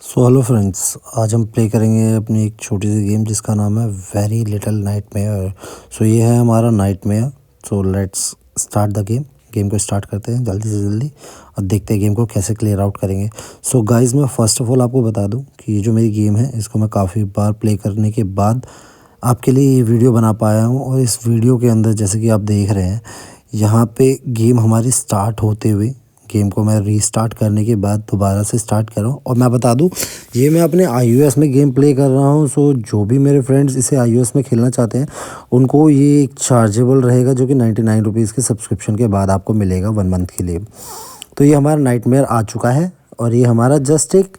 Hello friends, आज हम play करेंगे अपनी एक छोटी सी गेम जिसका नाम है वेरी लिटिल नाइटमेयर। ये है हमारा nightmare. Let's start the game. Game को स्टार्ट करते हैं जल्दी से जल्दी और देखते हैं गेम को कैसे क्लियर आउट करेंगे। गाइस, मैं फ़र्स्ट ऑफ ऑल आपको बता दूं कि ये जो मेरी गेम है इसको मैं काफ़ी बार प्ले करने के बाद आपके लिए ये वीडियो बना पाया हूँ। और इस वीडियो के अंदर जैसे कि आप देख रहे हैं, यहाँ पे गेम हमारी स्टार्ट होते हुए गेम को मैं रीस्टार्ट करने के बाद दोबारा से स्टार्ट कर रहा हूँ। और मैं बता दूँ, ये मैं अपने iOS में गेम प्ले कर रहा हूँ। जो भी मेरे फ्रेंड्स इसे iOS में खेलना चाहते हैं उनको ये एक चार्जेबल रहेगा, जो कि 99 रुपीज़ के सब्सक्रिप्शन के बाद आपको मिलेगा 1 मंथ के लिए। तो ये हमारा नाइटमेयर आ चुका है और ये हमारा जस्ट एक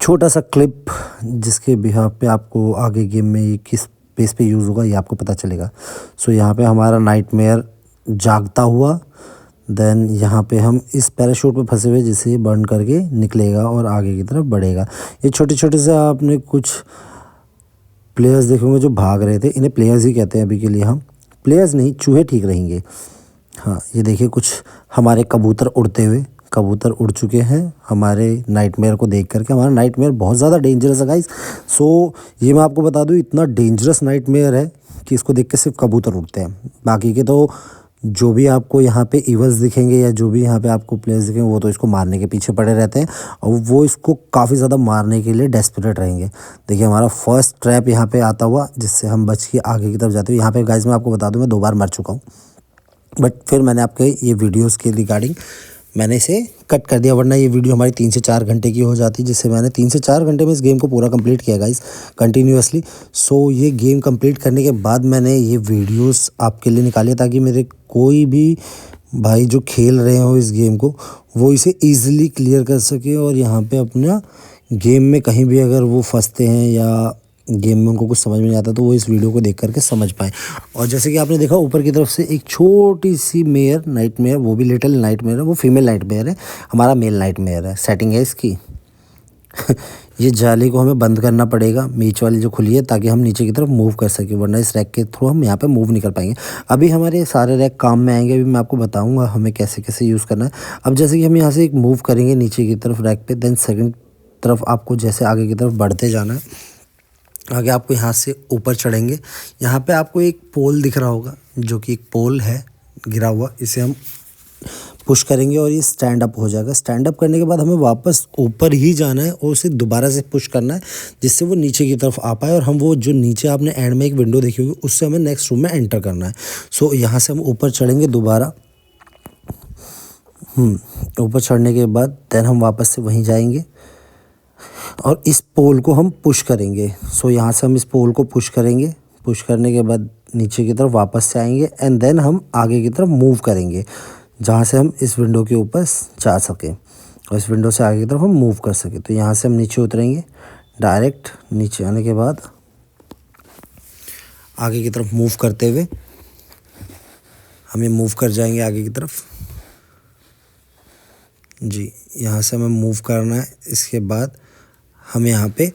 छोटा सा क्लिप जिसके बिहाफ पे आपको आगे गेम में ये किस पेस पे यूज़ होगा ये आपको पता चलेगा। यहाँ पे हमारा नाइटमेयर जागता हुआ, देन यहाँ पे हम इस पैराशूट पे फंसे हुए जिसे बर्न करके निकलेगा और आगे की तरफ बढ़ेगा। ये छोटे छोटे से आपने कुछ प्लेयर्स देखे होंगे जो भाग रहे थे, इन्हें प्लेयर्स ही कहते हैं अभी के लिए। हम प्लेयर्स नहीं, चूहे ठीक रहेंगे। हाँ, ये देखिए कुछ हमारे कबूतर उड़ते हुए, कबूतर उड़ चुके हैं हमारे नाइटमेयर को देख करके। हमारा नाइटमेयर बहुत ज़्यादा डेंजरस है गाइस। ये मैं आपको बता दूँ, इतना डेंजरस नाइटमेयर है कि इसको देख के सिर्फ कबूतर उड़ते हैं। बाकी के तो जो भी आपको यहाँ पे इवल्स दिखेंगे या जो भी यहाँ पे आपको प्लेयर्स दिखेंगे वो तो इसको मारने के पीछे पड़े रहते हैं और वो इसको काफ़ी ज़्यादा मारने के लिए डेस्परेट रहेंगे। देखिए हमारा फर्स्ट ट्रैप यहाँ पे आता हुआ जिससे हम बच के आगे की तरफ जाते हुए। यहाँ पे गाइस मैं आपको बता दूँ, मैं 2 बार मर चुका हूँ, बट फिर मैंने आपके ये वीडियोस के रिगार्डिंग मैंने इसे कट कर दिया, वरना ये वीडियो हमारी 3 से 4 घंटे की हो जाती, जिससे मैंने 3 से 4 घंटे में इस गेम को पूरा कंप्लीट किया गाइस, कंटिन्यूअसली। ये गेम कंप्लीट करने के बाद मैंने ये वीडियोस आपके लिए निकाले ताकि मेरे कोई भी भाई जो खेल रहे हो इस गेम को वो इसे ईज़िली क्लियर कर सके और यहाँ पे अपना गेम में कहीं भी अगर वो फंसते हैं या गेम में उनको कुछ समझ में नहीं आता तो वो इस वीडियो को देख करके समझ पाएँ। और जैसे कि आपने देखा ऊपर की तरफ से एक छोटी सी मेयर नाइटमेयर, वो भी लिटिल नाइटमेयर है, वो फीमेल नाइटमेयर है, हमारा मेल नाइटमेयर है। सेटिंग है इसकी ये जाली को हमें बंद करना पड़ेगा, बीच वाली जो खुली है, ताकि हम नीचे की तरफ मूव कर सकें, वरना इस रैक के थ्रू हम यहाँ पे मूव नहीं कर पाएंगे। अभी हमारे सारे रैक काम में आएंगे, अभी मैं आपको बताऊंगा हमें कैसे कैसे यूज़ करना है। अब जैसे कि हम यहाँ से एक मूव करेंगे नीचे की तरफ रैक पे, देन सेकंड तरफ आपको जैसे आगे की तरफ बढ़ते जाना है। आगे आपको यहाँ से ऊपर चढ़ेंगे, यहाँ पे आपको एक पोल दिख रहा होगा जो कि एक पोल है गिरा हुआ, इसे हम पुश करेंगे और ये स्टैंड अप हो जाएगा। स्टैंड अप करने के बाद हमें वापस ऊपर ही जाना है और उसे दोबारा से पुश करना है जिससे वो नीचे की तरफ आ पाए और हम वो जो नीचे आपने एंड में एक विंडो देखी होगी उससे हमें नेक्स्ट रूम में एंटर करना है। यहाँ से हम ऊपर चढ़ेंगे दोबारा। ऊपर चढ़ने के बाद देन हम वापस से वहीं जाएंगे और इस पोल को हम पुश करेंगे। यहाँ से हम इस पोल को पुश करेंगे, पुश करने के बाद नीचे की तरफ वापस से आएंगे एंड देन हम आगे की तरफ मूव करेंगे जहाँ से हम इस विंडो के ऊपर जा सकें और इस विंडो से आगे की तरफ हम मूव कर सकें। तो यहाँ से हम नीचे उतरेंगे, डायरेक्ट नीचे आने के बाद आगे की तरफ मूव करते हुए हम ये मूव कर जाएंगे आगे की तरफ। जी, यहाँ से हमें मूव करना है। इसके बाद हम यहाँ पे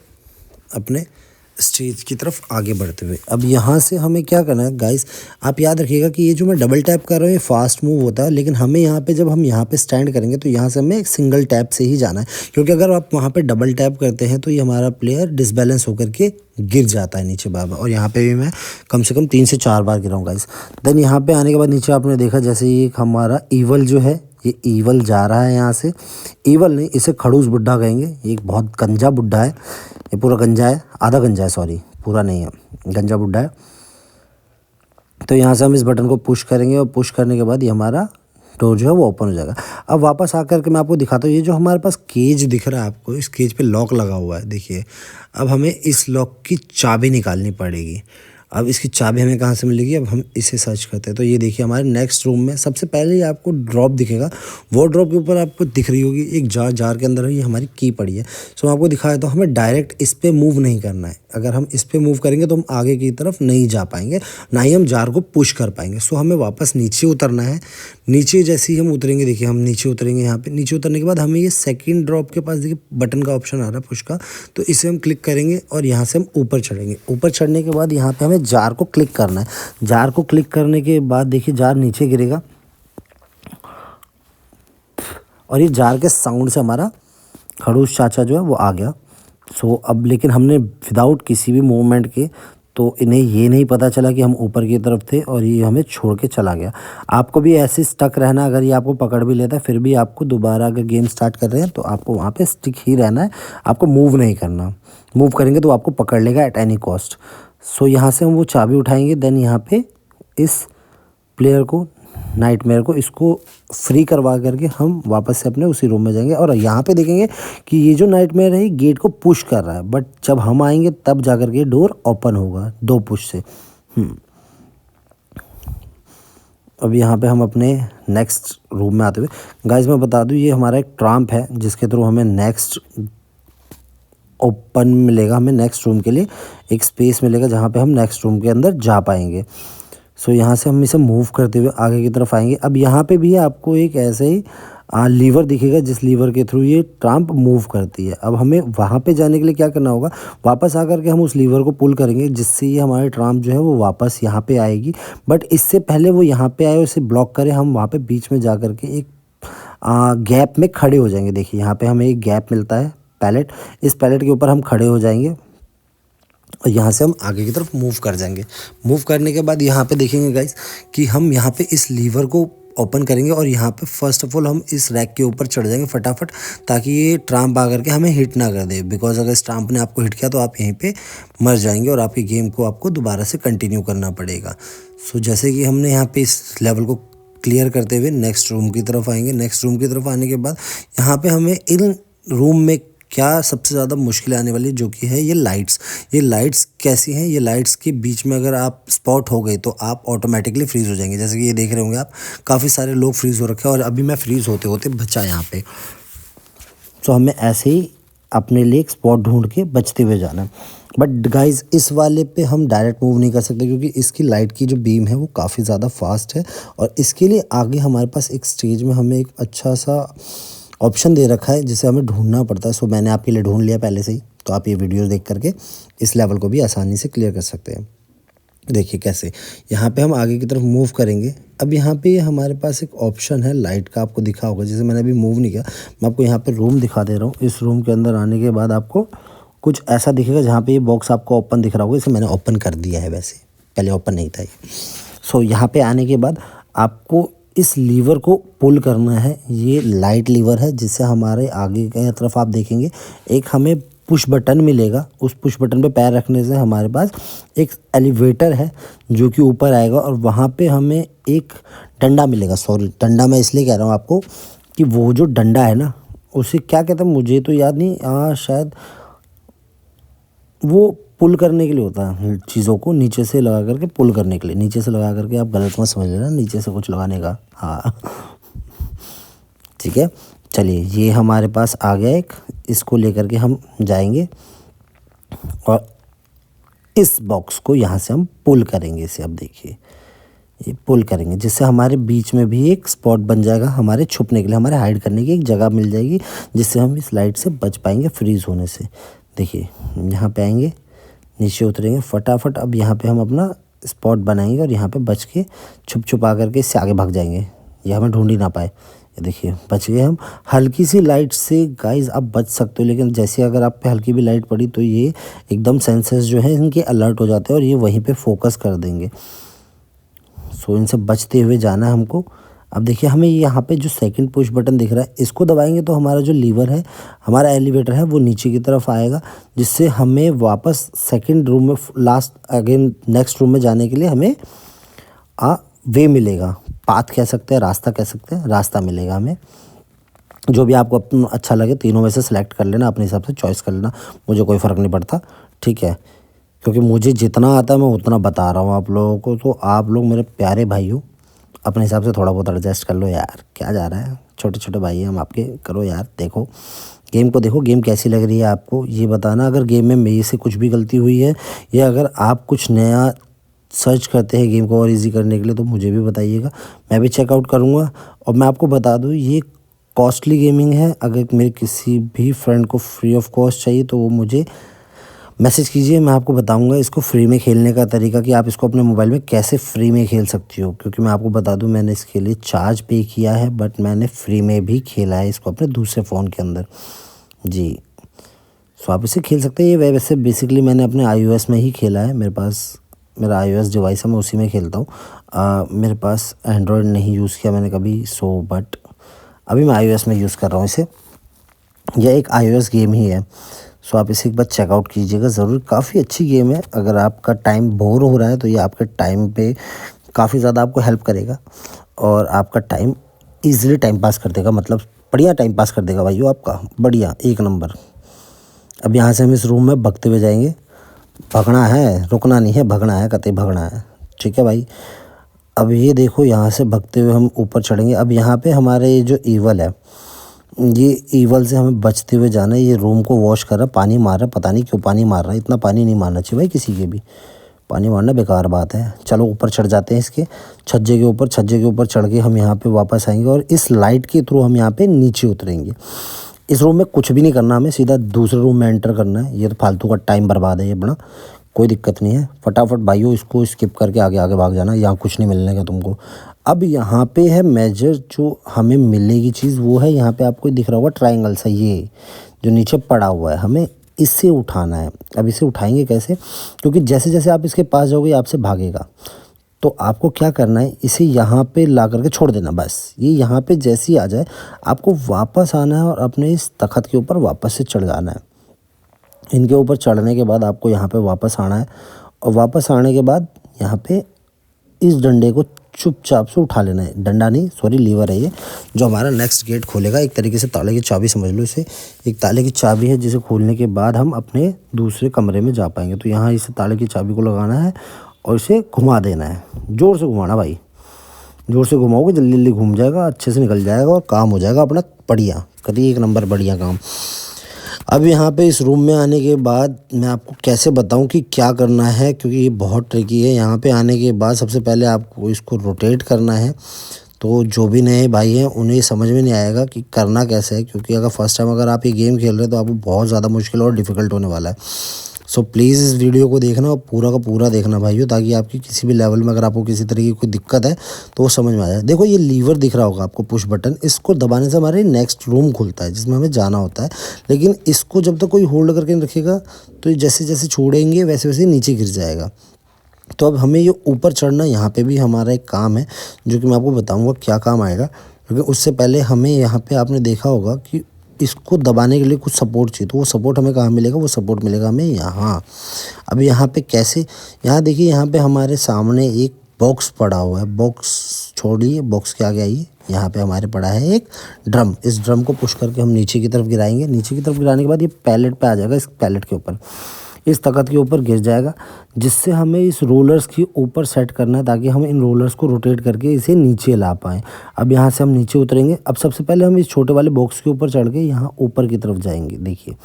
अपने स्टेज की तरफ आगे बढ़ते हुए, अब यहाँ से हमें क्या करना है गाइस, आप याद रखिएगा कि ये जो मैं डबल टैप कर रहा हूँ ये फास्ट मूव होता है, लेकिन हमें यहाँ पे जब हम यहाँ पे स्टैंड करेंगे तो यहाँ से हमें एक सिंगल टैप से ही जाना है, क्योंकि अगर आप वहाँ पे डबल टैप करते हैं तो ये हमारा प्लेयर डिसबैलेंस होकर के गिर जाता है नीचे बाबा। और यहाँ पे भी मैं कम से कम 3 से 4 बार गिरा हूँ गाइस। देन यहाँ पे आने के बाद नीचे आपने देखा जैसे ये हमारा ईवल जो है, ये ईवल जा रहा है यहाँ से। ईवल नहीं, इसे खड़ूस बुड्ढा कहेंगे, ये एक बहुत गंजा बुड्ढा है, ये पूरा गंजा है, आधा गंजा है, सॉरी पूरा नहीं है, गंजा बुड्ढा है। तो यहाँ से हम इस बटन को पुश करेंगे और पुश करने के बाद ये हमारा डोर जो है वो ओपन हो जाएगा। अब वापस आकर के मैं आपको दिखाता हूँ, ये जो हमारे पास केज दिख रहा है आपको, इस केज पे लॉक लगा हुआ है, देखिए। अब हमें इस लॉक की चाबी निकालनी पड़ेगी। अब इसकी चाबी हमें कहाँ से मिलेगी, अब हम इसे सर्च करते हैं। तो ये देखिए हमारे नेक्स्ट रूम में सबसे पहले ही आपको ड्रॉप दिखेगा, वो ड्रॉप के ऊपर आपको दिख रही होगी एक जार के अंदर ये हमारी की पड़ी है। मैं आपको दिखाया तो हमें डायरेक्ट इस पर मूव नहीं करना है, अगर हम इस पर मूव करेंगे तो हम आगे की तरफ नहीं जा पाएंगे, ना ही हम जार को पुश कर पाएंगे। हमें वापस नीचे उतरना है। नीचे जैसे ही हम उतरेंगे, देखिए हम नीचे उतरेंगे, यहाँ पे नीचे उतरने के बाद हमें ये सेकंड ड्रॉप के पास देखिए बटन का ऑप्शन आ रहा है पुश का, तो इसे हम क्लिक करेंगे और यहाँ से हम ऊपर चढ़ेंगे। ऊपर चढ़ने के बाद यहाँ पे हमें जार को क्लिक करना है। जार को क्लिक करने के बाद देखिए जार नीचे गिरेगा और ये जार के साउंड से हमारा खड़ूस चाचा जो है वो आ गया। सो अब लेकिन हमने विदाउट किसी भी मूवमेंट के, तो इन्हें ये नहीं पता चला कि हम ऊपर की तरफ थे और ये हमें छोड़ के चला गया। आपको भी ऐसे स्टक रहना, अगर ये आपको पकड़ भी लेता है फिर भी आपको दोबारा अगर गेम स्टार्ट कर रहे हैं तो आपको वहाँ पे स्टिक ही रहना है, आपको मूव नहीं करना। मूव करेंगे तो आपको पकड़ लेगा एट एनी कॉस्ट। सो यहाँ से हम वो चाबी उठाएंगे, देन यहाँ पे इस प्लेयर को, नाइटमेयर को, इसको फ्री करवा करके हम वापस से अपने उसी रूम में जाएंगे। और यहाँ पे देखेंगे कि ये जो नाइटमेयर है गेट को पुश कर रहा है, बट जब हम आएंगे तब जा कर के डोर ओपन होगा 2 पुश से। अब यहाँ पे हम अपने नेक्स्ट रूम में आते हुए, गाइस मैं बता दूँ ये हमारा एक ट्रैम्प है जिसके थ्रू हमें नेक्स्ट ओपन मिलेगा, हमें नेक्स्ट रूम के लिए एक स्पेस मिलेगा जहाँ पे हम नेक्स्ट रूम के अंदर जा पाएंगे। सो यहाँ से हम इसे मूव करते हुए आगे की तरफ आएंगे। अब यहाँ पे भी आपको एक ऐसे ही लीवर दिखेगा जिस लीवर के थ्रू ये ट्रैम्प मूव करती है। अब हमें वहाँ पे जाने के लिए क्या करना होगा, वापस आकर के हम उस लीवर को पुल करेंगे जिससे ये हमारी ट्रैम्प जो है वो वापस यहाँ पे आएगी। बट इससे पहले वो यहाँ पे आए, उसे ब्लॉक करे, हम वहाँ पे बीच में जा कर के एक गैप में खड़े हो जाएंगे। देखिए यहाँ पे हमें एक गैप मिलता है पैलेट, इस पैलेट के ऊपर हम खड़े हो जाएंगे और यहाँ से हम आगे की तरफ मूव कर जाएंगे। मूव करने के बाद यहाँ पे देखेंगे गाइस कि हम यहाँ पे इस लीवर को ओपन करेंगे और यहाँ पे फर्स्ट ऑफ ऑल हम इस रैक के ऊपर चढ़ जाएंगे फटाफट, ताकि ये ट्रैम्प आकर के हमें हिट ना कर दे। बिकॉज अगर इस ट्रैम्प ने आपको हिट किया तो आप यहीं पे मर जाएंगे और आपकी गेम को आपको दोबारा से कंटिन्यू करना पड़ेगा। सो जैसे कि हमने यहाँ पे इस लेवल को क्लियर करते हुए नेक्स्ट रूम की तरफ आएंगे। नेक्स्ट रूम की तरफ आने के बाद यहाँ पे हमें इन रूम में क्या सबसे ज़्यादा मुश्किल आने वाली जो कि है ये लाइट्स। ये लाइट्स कैसी हैं, ये लाइट्स के बीच में अगर आप स्पॉट हो गए तो आप ऑटोमेटिकली फ्रीज़ हो जाएंगे। जैसे कि ये देख रहे होंगे आप, काफ़ी सारे लोग फ्रीज़ हो रखे हैं और अभी मैं फ्रीज़ होते होते बचा यहाँ पे। तो हमें ऐसे ही अपने लिए एक स्पॉट ढूंढ के बचते हुए जाना है। बट गाइज इस वाले पे हम डायरेक्ट मूव नहीं कर सकते क्योंकि इसकी लाइट की जो बीम है वो काफ़ी ज़्यादा फास्ट है और इसके लिए आगे हमारे पास एक स्टेज में हमें एक अच्छा सा ऑप्शन दे रखा है जिसे हमें ढूंढना पड़ता है। सो मैंने आपके लिए ढूंढ लिया पहले से ही, तो आप ये वीडियो देख करके इस लेवल को भी आसानी से क्लियर कर सकते हैं। देखिए कैसे यहाँ पे हम आगे की तरफ मूव करेंगे। अब यहाँ पे हमारे पास एक ऑप्शन है लाइट का, आपको दिखा होगा, जैसे मैंने अभी मूव नहीं किया, मैं आपको यहाँ पे रूम दिखा दे रहा हूँ। इस रूम के अंदर आने के बाद आपको कुछ ऐसा दिखेगा जहाँ पे ये बॉक्स आपको ओपन दिख रहा होगा। इसे मैंने ओपन कर दिया है, वैसे पहले ओपन नहीं था ये। सो यहाँ पे आने के बाद आपको इस लीवर को पुल करना है। ये लाइट लीवर है जिससे हमारे आगे की तरफ आप देखेंगे एक हमें पुश बटन मिलेगा। उस पुश बटन पे पैर रखने से हमारे पास एक एलिवेटर है जो कि ऊपर आएगा और वहाँ पे हमें एक डंडा मिलेगा। सॉरी, डंडा मैं इसलिए कह रहा हूँ आपको कि वो जो डंडा है ना उसे क्या कहते हैं मुझे तो याद नहीं, शायद वो पुल करने के लिए होता है, चीज़ों को नीचे से लगा करके पुल करने के लिए। नीचे से लगा करके आप गलत मत समझ लेना, नीचे से कुछ लगाने का, हाँ ठीक है। चलिए ये हमारे पास आ गया एक, इसको लेकर के हम जाएंगे और इस बॉक्स को यहाँ से हम पुल करेंगे। इसे अब देखिए ये पुल करेंगे जिससे हमारे बीच में भी एक स्पॉट बन जाएगा, हमारे छुपने के लिए, हमारे हाइड करने की एक जगह मिल जाएगी जिससे हम इस लाइट से बच पाएंगे फ्रीज़ होने से। देखिए यहाँ पे आएंगे, नीचे उतरेंगे फटाफट। अब यहाँ पे हम अपना स्पॉट बनाएंगे और यहाँ पे बच के छुपा करके इससे आगे भाग जाएंगे, ये हमें ढूंढ ही ना पाए। ये देखिए बच गए हम। हल्की सी लाइट से गाइस आप बच सकते हो, लेकिन जैसे अगर आप पे हल्की भी लाइट पड़ी तो ये एकदम सेंसर्स जो है इनके अलर्ट हो जाते हैं और ये वहीं पे फोकस कर देंगे। सो इनसे बचते हुए जाना है हमको। अब देखिए हमें यहाँ पे जो सेकंड पुश बटन दिख रहा है इसको दबाएंगे तो हमारा जो लीवर है, हमारा एलिवेटर है, वो नीचे की तरफ आएगा जिससे हमें वापस सेकंड रूम में, लास्ट अगेन नेक्स्ट रूम में जाने के लिए हमें वे मिलेगा, पाथ कह सकते हैं, रास्ता कह सकते हैं, रास्ता मिलेगा हमें। जो भी आपको अच्छा लगे तीनों में से सिलेक्ट कर लेना, अपने हिसाब से चॉइस कर लेना, मुझे कोई फ़र्क नहीं पड़ता, ठीक है। क्योंकि मुझे जितना आता है मैं उतना बता रहा हूँ आप लोगों को, तो आप लोग मेरे प्यारे भाई हो, अपने हिसाब से थोड़ा बहुत एडजस्ट कर लो यार, क्या जा रहा है, छोटे छोटे भाई हैं हम आपके, करो यार। देखो गेम को, देखो गेम कैसी लग रही है आपको, ये बताना। अगर गेम में मेरे से कुछ भी गलती हुई है या अगर आप कुछ नया सर्च करते हैं गेम को और इजी करने के लिए तो मुझे भी बताइएगा, मैं भी चेकआउट करूँगा। और मैं आपको बता दूँ ये कॉस्टली गेमिंग है, अगर मेरे किसी भी फ्रेंड को फ्री ऑफ कॉस्ट चाहिए तो वो मुझे मैसेज कीजिए, मैं आपको बताऊंगा इसको फ्री में खेलने का तरीका कि आप इसको अपने मोबाइल में कैसे फ्री में खेल सकती हो। क्योंकि मैं आपको बता दूं मैंने इसके लिए चार्ज पे किया है, बट मैंने फ्री में भी खेला है इसको अपने दूसरे फ़ोन के अंदर। जी। सो आप इसे खेल सकते हैं। ये वैसे बेसिकली मैंने अपने iOS में ही खेला है। मेरे पास मेरा iOS डिवाइस है, मैं उसी में खेलता हूँ। मेरे पास एंड्रॉयड नहीं यूज़ किया मैंने कभी, सो बट अभी मैं iOS में यूज़ कर रहा हूँ इसे। यह एक iOS गेम ही है, सो आप इसे एक बार चेकआउट कीजिएगा ज़रूर। काफ़ी अच्छी गेम है। अगर आपका टाइम बोर हो रहा है तो ये आपके टाइम पे काफ़ी ज़्यादा आपको हेल्प करेगा और आपका टाइम ईज़िली टाइम पास कर देगा, मतलब बढ़िया टाइम पास कर देगा भाइयों आपका, बढ़िया एक नंबर। अब यहाँ से हम इस रूम में भागते हुए जाएंगे। भागना है, रुकना नहीं है, भागना है, कतई भागना है। ठीक है भाई। अब ये देखो, यहाँ से भागते हुए हम ऊपर चढ़ेंगे। अब यहाँ पे हमारे ये जो ईवल है, ये ईवल से हमें बचते हुए जाना है। ये रूम को वॉश कर रहा है, पानी मार रहा है, पता नहीं क्यों पानी मार रहा है। इतना पानी नहीं मारना चाहिए भाई किसी के भी, पानी मारना बेकार बात है। चलो ऊपर चढ़ जाते हैं इसके छज्जे के ऊपर। छज्जे के ऊपर चढ़ के हम यहाँ पे वापस आएंगे और इस लाइट के थ्रू हम यहाँ पे नीचे उतरेंगे। इस रूम में कुछ भी नहीं करना, हमें सीधा दूसरे रूम में एंटर करना है। ये तो फालतू का टाइम बर्बाद है ये बड़ा, कोई दिक्कत नहीं है। फटाफट भाइयों इसको स्किप करके आगे आगे भाग जाना, यहाँ कुछ नहीं मिलने का तुमको। अब यहाँ पे है मेजर जो हमें मिलेगी चीज़, वो है यहाँ पे आपको दिख रहा होगा ट्रायंगल सा, ये जो नीचे पड़ा हुआ है, हमें इससे उठाना है। अब इसे उठाएंगे कैसे, क्योंकि जैसे जैसे आप इसके पास जाओगे ये आपसे भागेगा। तो आपको क्या करना है, इसे यहाँ पे ला करके छोड़ देना बस। ये यहाँ पे जैसे ही आ जाए आपको वापस आना है और अपने इस तख्त के ऊपर वापस से चढ़ जाना है। इनके ऊपर चढ़ने के बाद आपको यहाँ पे वापस आना है और वापस आने के बाद यहाँ पे इस डंडे को चुपचाप से उठा लेना है। डंडा नहीं, सॉरी, लीवर है ये, जो हमारा नेक्स्ट गेट खोलेगा। एक तरीके से ताले की चाबी समझ लो इसे। एक ताले की चाबी है जिसे खोलने के बाद हम अपने दूसरे कमरे में जा पाएंगे। तो यहाँ इसे ताले की चाबी को लगाना है और इसे घुमा देना है। ज़ोर से घुमाना भाई, ज़ोर से घुमाओगे जल्दी जल्दी घूम जाएगा, अच्छे से निकल जाएगा और काम हो जाएगा अपना बढ़िया, करिए एक नंबर बढ़िया काम। अब यहाँ पे इस रूम में आने के बाद मैं आपको कैसे बताऊँ कि क्या करना है, क्योंकि ये बहुत ट्रिकी है। यहाँ पे आने के बाद सबसे पहले आपको इसको रोटेट करना है। तो जो भी नए भाई हैं उन्हें समझ में नहीं आएगा कि करना कैसे है, क्योंकि अगर फर्स्ट टाइम अगर आप ये गेम खेल रहे हैं तो आपको बहुत ज़्यादा मुश्किल और डिफ़िकल्ट होने वाला है। सो प्लीज़ इस वीडियो को देखना और पूरा का पूरा देखना भाइयों, ताकि आपकी किसी भी लेवल में अगर आपको किसी तरह की कोई दिक्कत है तो वो समझ में आ जाए। देखो ये लीवर दिख रहा होगा आपको, पुश बटन, इसको दबाने से हमारे नेक्स्ट रूम खुलता है जिसमें हमें जाना होता है। लेकिन इसको जब तक कोई होल्ड करके नहीं रखेगा तो ये जैसे जैसे छोड़ेंगे वैसे वैसे नीचे गिर जाएगा। तो अब हमें ये ऊपर चढ़ना, यहाँ पे भी हमारा एक काम है जो कि मैं आपको बताऊँगा क्या काम आएगा। क्योंकि उससे पहले हमें यहाँ पे आपने देखा होगा कि इसको दबाने के लिए कुछ सपोर्ट चाहिए। तो वो सपोर्ट हमें कहाँ मिलेगा, वो सपोर्ट मिलेगा हमें यहाँ। अब यहाँ पे कैसे, यहाँ देखिए, यहाँ पे हमारे सामने एक बॉक्स पड़ा हुआ है। बॉक्स छोड़िए, बॉक्स के आगे आइए, यहाँ पे हमारे पड़ा है एक ड्रम। इस ड्रम को पुश करके हम नीचे की तरफ गिराएंगे। नीचे की तरफ गिराने के बाद ये पैलेट पे आ जाएगा। इस पैलेट के ऊपर, इस तख्त के ऊपर गिर जाएगा, जिससे हमें इस रोलर्स के ऊपर सेट करना है ताकि हम इन रोलर्स को रोटेट करके इसे नीचे ला पाएँ। अब यहाँ से हम नीचे उतरेंगे। अब सबसे पहले हम इस छोटे वाले बॉक्स के ऊपर चढ़ के यहाँ ऊपर की तरफ जाएंगे। देखिए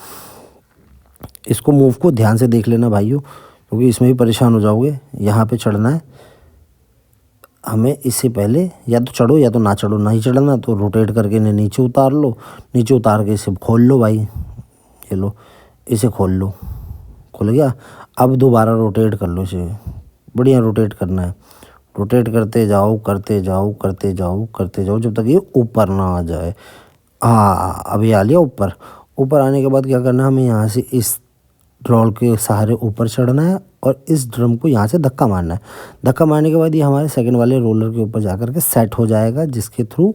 इसको, मूव को ध्यान से देख लेना भाइयों, क्योंकि इसमें भी परेशान हो जाओगे। यहाँ पे चढ़ना है हमें। इससे पहले या तो चढ़ो या तो ना चढ़ो, नहीं चढ़ना तो रोटेट करके इन्हें नीचे उतार लो। नीचे उतार के इसे खोल लो भाई, ये लो, इसे खोल लो, खुल गया। अब दोबारा रोटेट कर लो इसे, बढ़िया रोटेट करना है। रोटेट करते जाओ करते जाओ करते जाओ करते जाओ जब तक ये ऊपर ना आ जाए। हाँ, अभी आ लिया ऊपर। ऊपर आने के बाद क्या करना है, हमें यहाँ से इस ड्रॉल के सहारे ऊपर चढ़ना है और इस ड्रम को यहाँ से धक्का मारना है। धक्का मारने के बाद ये हमारे सेकंड वाले रोलर के ऊपर जा कर के सेट हो जाएगा, जिसके थ्रू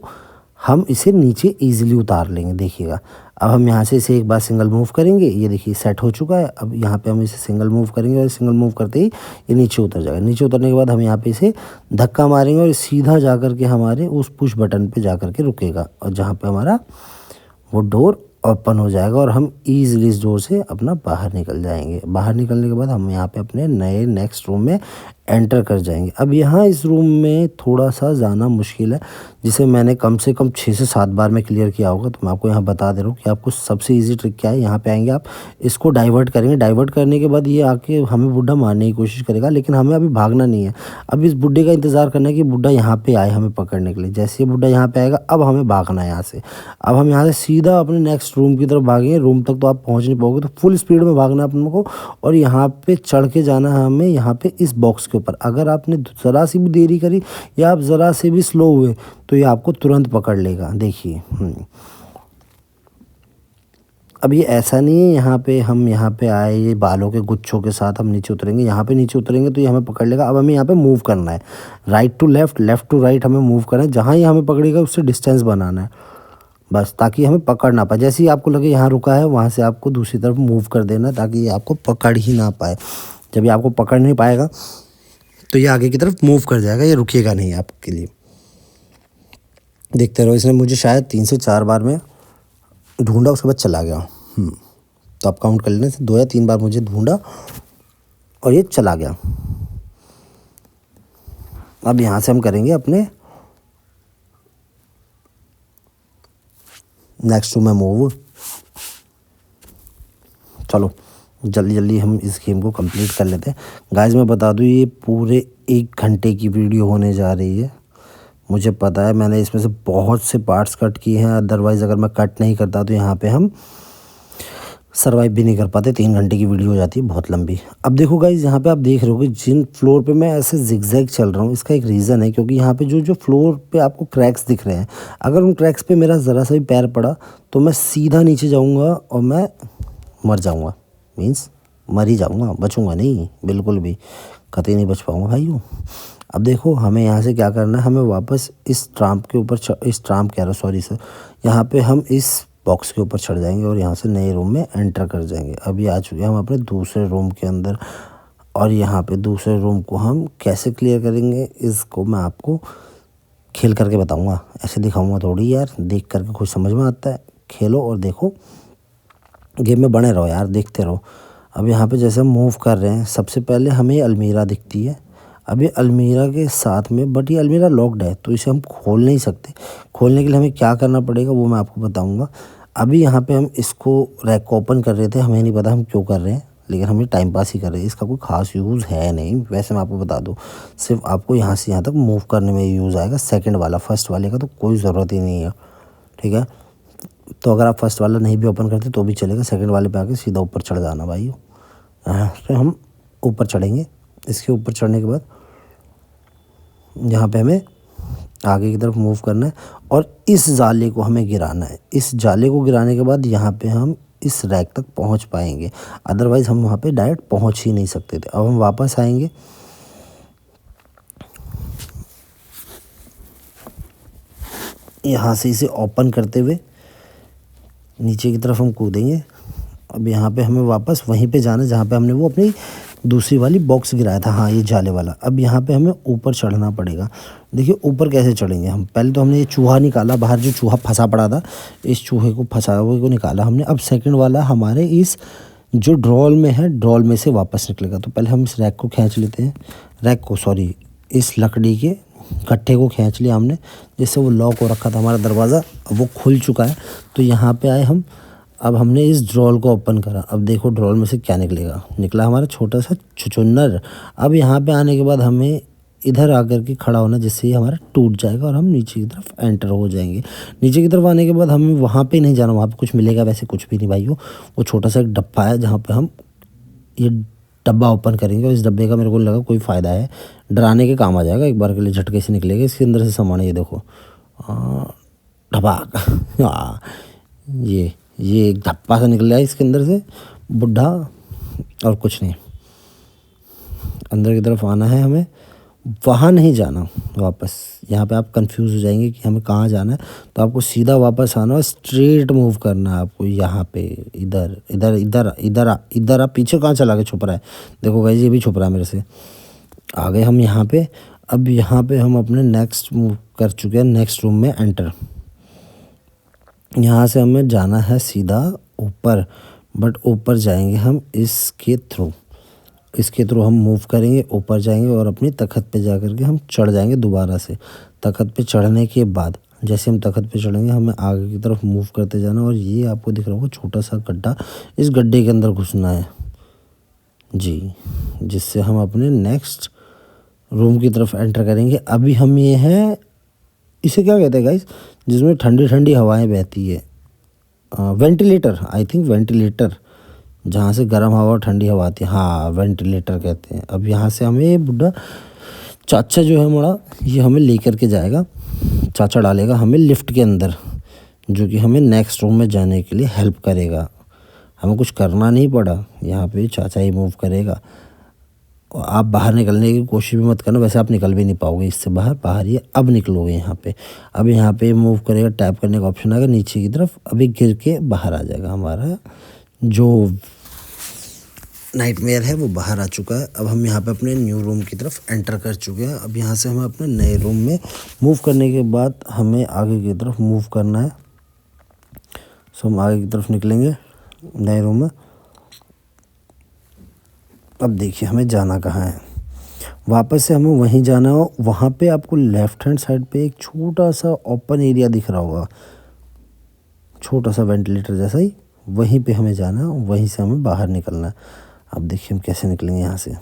हम इसे नीचे इजीली उतार लेंगे। देखिएगा, अब हम यहाँ से इसे एक बार सिंगल मूव करेंगे, ये देखिए सेट हो चुका है। अब यहाँ पे हम इसे सिंगल मूव करेंगे और सिंगल मूव करते ही ये नीचे उतर जाएगा। नीचे उतरने के बाद हम यहाँ पे इसे धक्का मारेंगे और सीधा जा कर के हमारे उस पुश बटन पे जा कर के रुकेगा, और जहाँ पे हमारा वो डोर ओपन हो जाएगा और हम ईज़िली इस डोर से अपना बाहर निकल जाएंगे। बाहर निकलने के बाद हम यहाँ पे अपने नए नेक्स्ट रूम में एंटर कर जाएंगे। अब यहाँ इस रूम में थोड़ा सा जाना मुश्किल है, जिसे मैंने कम से कम 6 से 7 बार में क्लियर किया होगा। तो मैं आपको यहाँ बता दे रहा हूँ कि आपको सबसे ईजी ट्रिक क्या है। यहाँ पे आएंगे आप, इसको डाइवर्ट करेंगे। डाइवर्ट करने के बाद ये आके हमें बुड्ढा मारने की कोशिश करेगा, लेकिन हमें अभी भागना नहीं है। अब इस बुड्ढे का इंतज़ार करना है कि बुड्ढा यहाँ पे आए हमें पकड़ने के लिए। जैसे ये बुड्ढा यहाँ पे आएगा, अब हमें भागना है यहाँ से। अब हम यहाँ से सीधा अपने नेक्स्ट रूम की तरफ भागेंगे। रूम तक तो आप पहुँच नहीं पाओगे, तो फुल स्पीड में भागना है अपन को और यहाँ पे चढ़ के जाना है हमें, यहाँ पे इस बॉक्स के ऊपर। अगर आपने ज़रा सी भी देरी करी या आप ज़रा से भी स्लो हुए तो ये आपको तुरंत पकड़ लेगा। देखिए, अब ये ऐसा नहीं है यहाँ पे हम यहाँ पे आए ये बालों के गुच्छों के साथ हम नीचे उतरेंगे, यहाँ पे नीचे उतरेंगे तो ये हमें पकड़ लेगा। अब हमें यहाँ पे मूव करना है, right to left, left to right हमें मूव करना है। जहाँ ये हमें पकड़ेगा उससे डिस्टेंस बनाना है बस, ताकि हमें पकड़ ना पाए। जैसे ही आपको लगे यहाँ रुका है वहाँ से आपको दूसरी तरफ मूव कर देना, ताकि ये आपको पकड़ ही ना पाए। जब ये आपको पकड़ नहीं पाएगा तो ये आगे की तरफ मूव कर जाएगा, ये रुकेगा नहीं आपके लिए। देखते रहो, इसने मुझे शायद 3 से 4 बार में ढूंढा, उसके बाद चला गया। तो आप काउंट कर लेना, 2 या 3 बार मुझे ढूंढा और ये चला गया। अब यहाँ से हम करेंगे अपने नेक्स्ट रूम में मूव। चलो जल्दी जल्दी हम इस गेम को कंप्लीट कर लेते हैं। गाइस मैं बता दूँ ये पूरे 1 घंटे की वीडियो होने जा रही है। मुझे पता है मैंने इसमें से बहुत से पार्ट्स कट किए हैं, अदरवाइज़ अगर मैं कट नहीं करता तो यहाँ पे हम सर्वाइव भी नहीं कर पाते। 3 घंटे की वीडियो हो जाती है बहुत लंबी। अब देखो गाइस यहाँ पे आप देख रहे हो कि जिन फ्लोर पे मैं ऐसे जिगजैग चल रहा हूँ, इसका एक रीज़न है, क्योंकि यहाँ पे जो फ्लोर पे आपको क्रैक्स दिख रहे हैं, अगर उन क्रैक्स पे मेरा ज़रा सा भी पैर पड़ा तो मैं सीधा नीचे जाऊँगा और मैं मर जाऊँगा। मीन्स मर ही जाऊँगा, बचूँगा नहीं, बिल्कुल भी कतई नहीं बच पाऊँगा भाइयों। अब देखो हमें यहाँ से क्या करना है, हमें वापस इस ट्राम्प के ऊपर इस ट्राम्प कह रहा सॉरी सर, यहाँ पे हम इस बॉक्स के ऊपर चढ़ जाएंगे और यहाँ से नए रूम में एंटर कर जाएंगे। अभी आ चुके हैं हम अपने दूसरे रूम के अंदर, और यहाँ पे दूसरे रूम को हम कैसे क्लियर करेंगे इसको मैं आपको खेल करके बताऊँगा। ऐसे दिखाऊँगा थोड़ी यार, देख करके कुछ समझ में आता है। खेलो और देखो, गेम में बने रहो यार, देखते रहो। अब यहाँ पे जैसे हम मूव कर रहे हैं, सबसे पहले हमें अलमीरा दिखती है। अभी अलमीरा के साथ में, बट ये अलमीरा लॉक्ड है तो इसे हम खोल नहीं सकते। खोलने के लिए हमें क्या करना पड़ेगा वो मैं आपको बताऊंगा। अभी यहाँ पे हम इसको रैक को ओपन कर रहे थे, हमें नहीं पता हम क्यों कर रहे हैं, लेकिन हम ये टाइम पास ही कर रहे हैं। इसका कोई ख़ास यूज़ है नहीं, वैसे मैं आपको बता दूँ, सिर्फ आपको यहाँ से यहाँ तक मूव करने में यूज़ आएगा। सेकेंड वाला, फर्स्ट वाले का तो कोई ज़रूरत ही नहीं है, ठीक है। तो अगर आप फर्स्ट वाला नहीं भी ओपन करते तो भी चलेगा, सेकंड वाले पे आके सीधा ऊपर चढ़ जाना भाई। तो हम ऊपर चढ़ेंगे। इसके ऊपर चढ़ने के बाद यहाँ पे हमें आगे की तरफ मूव करना है और इस जाले को हमें गिराना है। इस जाले को गिराने के बाद यहाँ पे हम इस रैक तक पहुँच पाएंगे, अदरवाइज़ हम वहाँ पे डायरेक्ट पहुँच ही नहीं सकते थे। अब हम वापस आएंगे, यहाँ से इसे ओपन करते हुए नीचे की तरफ हम कूदेंगे। अब यहाँ पे हमें वापस वहीं पे जाना है जहाँ पे हमने वो अपनी दूसरी वाली बॉक्स गिराया था, हाँ ये जाले वाला। अब यहाँ पे हमें ऊपर चढ़ना पड़ेगा। देखिए ऊपर कैसे चढ़ेंगे हम, पहले तो हमने ये चूहा निकाला बाहर, जो चूहा फंसा पड़ा था, इस चूहे को फंसा हुए को निकाला हमने। अब सेकंड वाला हमारे इस जो ड्रॉल में है, ड्रॉल में से वापस निकलेगा। तो पहले हम इस रैक को खींच लेते हैं, रैक को सॉरी इस लकड़ी के कट्टे को खींच लिया हमने, जिससे वो लॉक हो रखा था हमारा दरवाज़ा, अब वो खुल चुका है। तो यहाँ पे आए हम, अब हमने इस ड्रॉल को ओपन करा। अब देखो ड्रॉल में से क्या निकलेगा, निकला हमारा छोटा सा छुछुन्नर। अब यहाँ पे आने के बाद हमें इधर आकर के खड़ा होना, जिससे ये हमारा टूट जाएगा और हम नीचे की तरफ एंटर हो जाएंगे। नीचे की तरफ आने के बाद हमें वहाँ पे नहीं जाना, वहाँ पे कुछ मिलेगा वैसे कुछ भी नहीं भाइयों। वो छोटा सा एक डब्बा है जहाँ पे हम ये डब्बा ओपन करेंगे, और इस डब्बे का मेरे को लगा कोई फ़ायदा है, डराने के काम आ जाएगा, एक बार के लिए झटके से निकलेगा। इसके अंदर से सामान ये देखो, ढबाक हाँ, ये एक धप्पा सा निकल रहा है इसके अंदर से, बुढ़ा, और कुछ नहीं। अंदर की तरफ आना है हमें, वहाँ नहीं जाना वापस। यहाँ पे आप कंफ्यूज हो जाएंगे कि हमें कहाँ जाना है, तो आपको सीधा वापस आना और स्ट्रेट मूव करना है आपको। यहाँ पे इधर इधर इधर इधर इधर आप पीछे कहाँ चला के छुप रहा है, देखो गाइस ये भी छुप रहा है मेरे से। आ गए हम यहाँ पे। अब यहाँ पे हम अपने नेक्स्ट मूव कर चुके हैं, नेक्स्ट रूम में एंटर। यहाँ से हमें जाना है सीधा ऊपर, बट ऊपर जाएंगे हम इसके थ्रू हम मूव करेंगे, ऊपर जाएंगे और अपनी तख़्त पे जा कर के हम चढ़ जाएंगे दोबारा से। तख़्त पे चढ़ने के बाद जैसे हम तख़्त पे चढ़ेंगे, हमें आगे की तरफ मूव करते जाना, और ये आपको दिख रहा होगा छोटा सा गड्ढा, इस गड्ढे के अंदर घुसना है जी, जिससे हम अपने नेक्स्ट रूम की तरफ एंटर करेंगे। अभी हम ये हैं, इसे क्या कहते हैं गाइस, जिसमें ठंडी ठंडी हवाएं बहती है, वेंटिलेटर, आई थिंक वेंटिलेटर, जहाँ से गर्म हवा और ठंडी हवा आती है, हाँ वेंटिलेटर कहते हैं। अब यहाँ से हमें ये बुढ़ा चाचा जो है हमारा, ये हमें लेकर के जाएगा, चाचा डालेगा हमें लिफ्ट के अंदर, जो कि हमें नेक्स्ट रूम में जाने के लिए हेल्प करेगा। हमें कुछ करना नहीं पड़ा, यहाँ पे चाचा ही मूव करेगा। और आप बाहर निकलने की कोशिश भी मत करना, वैसे आप निकल भी नहीं पाओगे इससे बाहर। बाहर ये अब निकलोगे यहाँ पे। अब यहाँ पे मूव करेगा, टैप करने का ऑप्शन आएगा नीचे की तरफ, अभी गिर के बाहर आ जाएगा। हमारा जो नाइटमेयर है वो बाहर आ चुका है। अब हम यहाँ पे अपने न्यू रूम की तरफ एंटर कर चुके हैं। अब यहाँ से हमें अपने नए रूम में मूव करने के बाद हमें आगे की तरफ मूव करना है। सो हम आगे की तरफ निकलेंगे नए रूम में। अब देखिए हमें जाना कहाँ है, वापस से हमें वहीं जाना हो। वहाँ पे आपको लेफ़्ट हैंड साइड पे एक छोटा सा ओपन एरिया दिख रहा होगा, छोटा सा वेंटिलेटर जैसा ही, वहीं पे हमें जाना है, वहीं से हमें बाहर निकलना है। अब देखिए हम कैसे निकलेंगे यहाँ से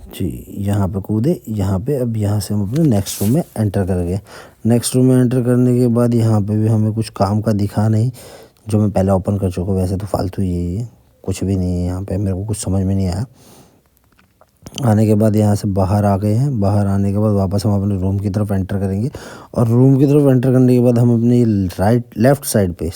जी। यहाँ पे कूदे, यहाँ पे। अब यहाँ से हम अपने नेक्स्ट रूम में एंटर करेंगे। नेक्स्ट रूम में एंटर करने के बाद यहाँ पे भी हमें कुछ काम का दिखा नहीं, जो मैं पहले ओपन कर चुका हूँ। वैसे तो फालतू ही है ये, कुछ भी नहीं है यहाँ पे, मेरे को कुछ समझ में नहीं आया। आने के बाद यहाँ से बाहर आ गए हैं। बाहर आने के बाद वापस हम अपने रूम की तरफ एंटर करेंगे, और रूम की तरफ एंटर करने के बाद हम अपनी लेफ़्ट साइड पे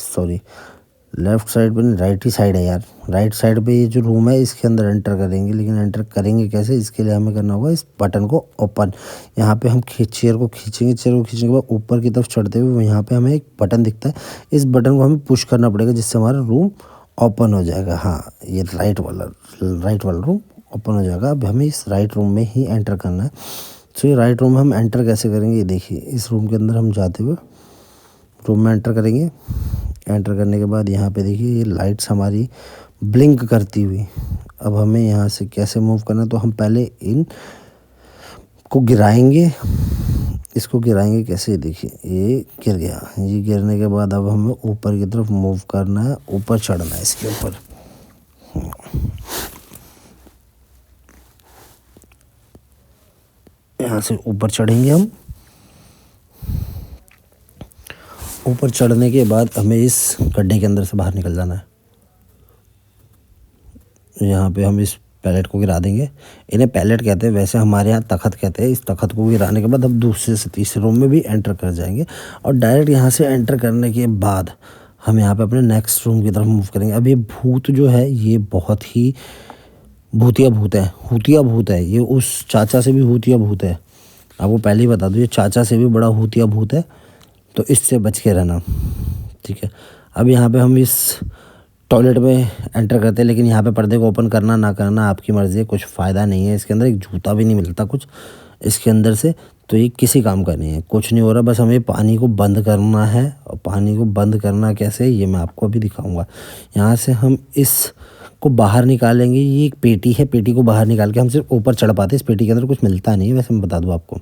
नहीं, राइट ही साइड है यार, राइट साइड पे ये जो रूम है इसके अंदर एंटर करेंगे। लेकिन एंटर करेंगे कैसे, इसके लिए हमें करना होगा इस बटन को ओपन। यहाँ पे हम चेयर को खींचने के बाद ऊपर की तरफ चढ़ते हुए यहाँ पे हमें एक बटन दिखता है, इस बटन को हमें पुश करना पड़ेगा, जिससे हमारा रूम ओपन हो जाएगा। हाँ, ये राइट वाला रूम ओपन हो जाएगा। अब हमें इस राइट रूम में ही एंटर करना है। तो ये राइट रूम में हम एंटर कैसे करेंगे, ये देखिए। इस रूम के अंदर हम जाते हुए रूम में एंटर करेंगे। एंटर करने के बाद यहाँ पे देखिए ये लाइट्स हमारी ब्लिंक करती हुई। अब हमें यहाँ से कैसे मूव करना है, तो हम पहले इन को गिराएंगे। इसको गिराएंगे कैसे, देखिए ये गिर गया। ये गिरने के बाद अब हमें ऊपर की तरफ मूव करना है, ऊपर चढ़ना है इसके ऊपर। यहाँ से ऊपर चढ़ेंगे हम। ऊपर चढ़ने के बाद हमें इस गड्ढे के अंदर से बाहर निकल जाना है। यहाँ पे हम इस पैलेट को गिरा देंगे। इन्हें पैलेट कहते हैं, वैसे हमारे यहाँ तख्त कहते हैं। इस तख्त को गिराने के बाद हम दूसरे से तीसरे रूम में भी एंटर कर जाएंगे, और डायरेक्ट यहाँ से एंटर करने के बाद हम यहाँ पे अपने नेक्स्ट रूम की तरफ मूव करेंगे। अब ये भूत जो है ये बहुत ही भूतिया भूत है। ये उस चाचा से भी भूतिया भूत है, आपको पहले ही बता दूँ। ये चाचा से भी बड़ा भूतिया भूत है, तो इससे बच के रहना, ठीक है। अब यहाँ पे हम इस टॉयलेट में एंटर करते हैं, लेकिन यहाँ पे पर्दे को ओपन करना ना करना आपकी मर्ज़ी है, कुछ फ़ायदा नहीं है इसके अंदर। एक जूता भी नहीं मिलता कुछ इसके अंदर से, तो ये किसी काम का नहीं है, कुछ नहीं हो रहा। बस हमें पानी को बंद करना है, और पानी को बंद करना कैसे ये मैं आपको अभी दिखाऊंगा। यहाँ से हम इस को बाहर निकालेंगे। ये एक पेटी है, पेटी को बाहर निकाल के हम सिर्फ ऊपर चढ़ पाते हैं। इस पेटी के अंदर कुछ मिलता नहीं है, वैसे मैं बता दूँ आपको।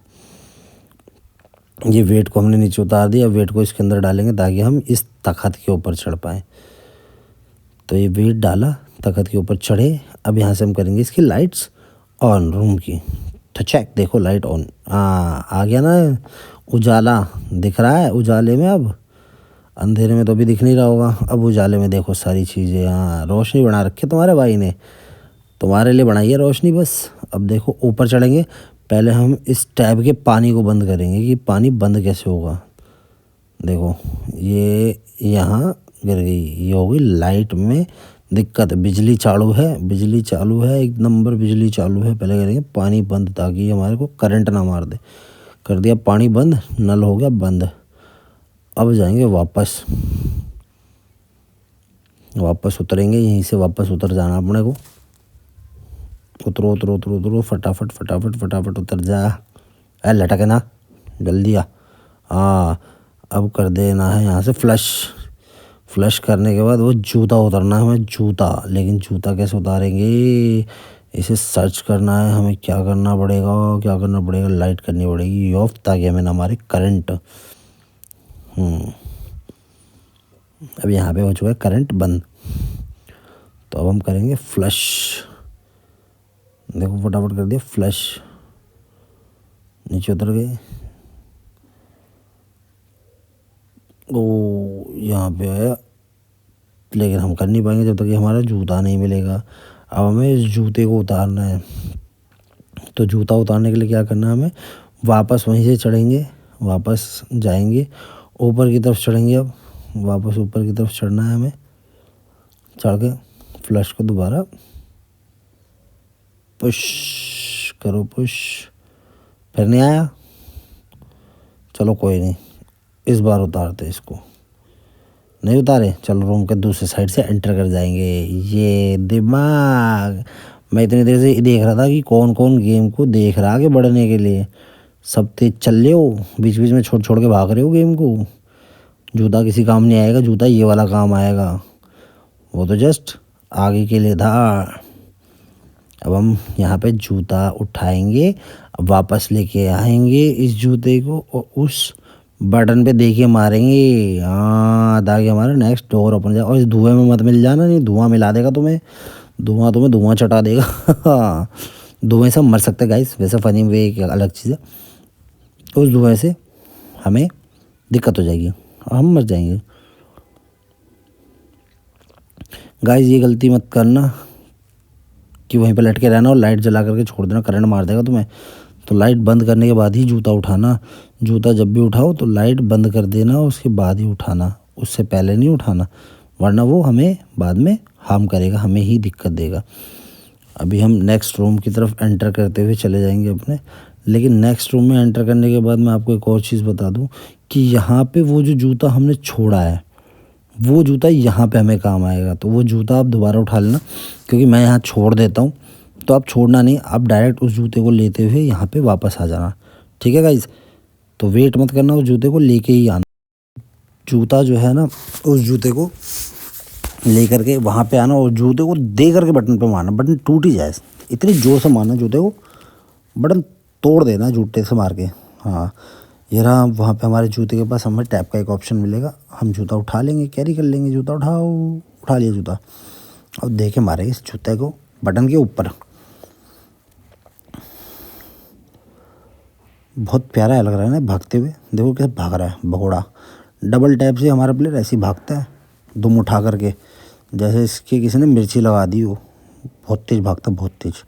ये वेट को हमने नीचे उतार दिया, वेट को इसके अंदर डालेंगे ताकि हम इस तख्त के ऊपर चढ़ पाएँ। तो ये वेट डाला, तख्त के ऊपर चढ़े। अब यहाँ से हम करेंगे इसकी लाइट्स ऑन, रूम की। तो चेक, देखो लाइट ऑन, आ गया ना उजाला, दिख रहा है उजाले में। अब अंधेरे में तो अभी दिख नहीं रहा होगा, अब उजाले में देखो सारी चीज़ें। हाँ, रोशनी बना रखी है तुम्हारे भाई ने, तुम्हारे लिए बनाई है रोशनी बस। अब देखो ऊपर चढ़ेंगे, पहले हम इस टैब के पानी को बंद करेंगे कि पानी बंद कैसे होगा। देखो ये यहाँ गिर गई, ये होगी लाइट में दिक्कत। बिजली चालू है, एक नंबर बिजली चालू है। पहले करेंगे पानी बंद ताकि हमारे को करंट ना मार दे। कर दिया पानी बंद, नल हो गया बंद। अब जाएंगे वापस उतरेंगे, यहीं से वापस उतर जाना अपने को। उतरो फटाफट उतर जा। लटके ना, जल्दी आ। हाँ, अब कर देना है यहाँ से फ्लश करने के बाद वो जूता उतारना है हमें, जूता। लेकिन जूता कैसे उतारेंगे, इसे सर्च करना है हमें। क्या करना पड़ेगा, लाइट करनी पड़ेगी ऑफ, ताकि हमें ना हमारे करंट। अब यहाँ पे हो चुका है करंट बंद, तो अब हम करेंगे फ्लश। देखो फटाफट कर दिया फ्लश, नीचे उतर गए। ओ यहाँ पे आया, लेकिन हम कर नहीं पाएंगे जब तक कि हमारा जूता नहीं मिलेगा। अब हमें इस जूते को उतारना है, तो जूता उतारने के लिए क्या करना है, हमें वापस वहीं से चढ़ेंगे, वापस जाएंगे ऊपर की तरफ चढ़ेंगे। अब वापस ऊपर की तरफ चढ़ना है हमें। चढ़ के फ्लश को दोबारा पुश करो, पुश। फिर नहीं आया, चलो कोई नहीं, इस बार उतारते इसको। नहीं उतारे, चलो रूम के दूसरे साइड से एंटर कर जाएंगे। ये दिमाग, मैं इतनी देर से देख रहा था कि कौन कौन गेम को देख रहा है आगे बढ़ने के लिए। सब तेज चल रहे हो, बीच बीच में छोड़ छोड़ के भाग रहे हो गेम को। जूता किसी काम नहीं आएगा, जूता ये वाला काम आएगा, वो तो जस्ट आगे के लिए था। अब हम यहाँ पे जूता उठाएंगे, अब वापस लेके आएंगे इस जूते को और उस बटन पे देखिए मारेंगे। हाँ, ताकि हमारा नेक्स्ट डोर ओपन जाए। और इस धुएं में मत मिल जाना, नहीं धुआं मिला देगा तुम्हें, तुम्हें धुआं चटा देगा। धुएं से हम मर सकते गाइस, वैसे फनी वे एक अलग चीज़ है। उस धुएं से हमें दिक्कत हो जाएगी, हम मर जाएंगे। गाइस ये गलती मत करना कि वहीं पर लटके रहना और लाइट जला करके छोड़ देना, करंट मार देगा तुम्हें। तो लाइट बंद करने के बाद ही जूता उठाना। जूता जब भी उठाओ तो लाइट बंद कर देना, उसके बाद ही उठाना, उससे पहले नहीं उठाना, वरना वो हमें बाद में हार्म करेगा, हमें ही दिक्कत देगा। अभी हम नेक्स्ट रूम की तरफ एंटर करते हुए चले जाएंगे अपने। लेकिन नेक्स्ट रूम में एंटर करने के बाद मैं आपको एक और चीज़ बता दूं कि यहाँ पे वो जो जूता हमने छोड़ा है, वो जूता यहाँ पे हमें काम आएगा। तो वो जूता आप दोबारा उठा लेना, क्योंकि मैं यहाँ छोड़ देता हूँ, तो आप छोड़ना नहीं, आप डायरेक्ट उस जूते को लेते हुए यहाँ पे वापस आ जाना। ठीक है गाइज, तो वेट मत करना, उस जूते को लेके ही आना। जूता जो है ना, उस जूते को लेकर के वहाँ पे आना और जूते को दे करके बटन पे मारना, बटन टूट ही जाए, इतनी ज़ोर से मारना जूते को, बटन तोड़ देना जूते से मार के। हाँ, ये रहा, वहाँ पे हमारे जूते के पास हमें टैप का एक ऑप्शन मिलेगा, हम जूता उठा लेंगे, कैरी कर लेंगे। जूता उठाओ, उठा लिया जूता, और दे के मारेंगे इस जूते को बटन के ऊपर। बहुत प्यारा लग रहा है ना भागते हुए, देखो कैसे भाग रहा है भगोड़ा। डबल टैप से हमारा प्लेयर ऐसे ही भागता है, दुम उठा करके, जैसे इसके किसी ने मिर्ची लगा दी हो। बहुत तेज़ भागता, बहुत तेज़।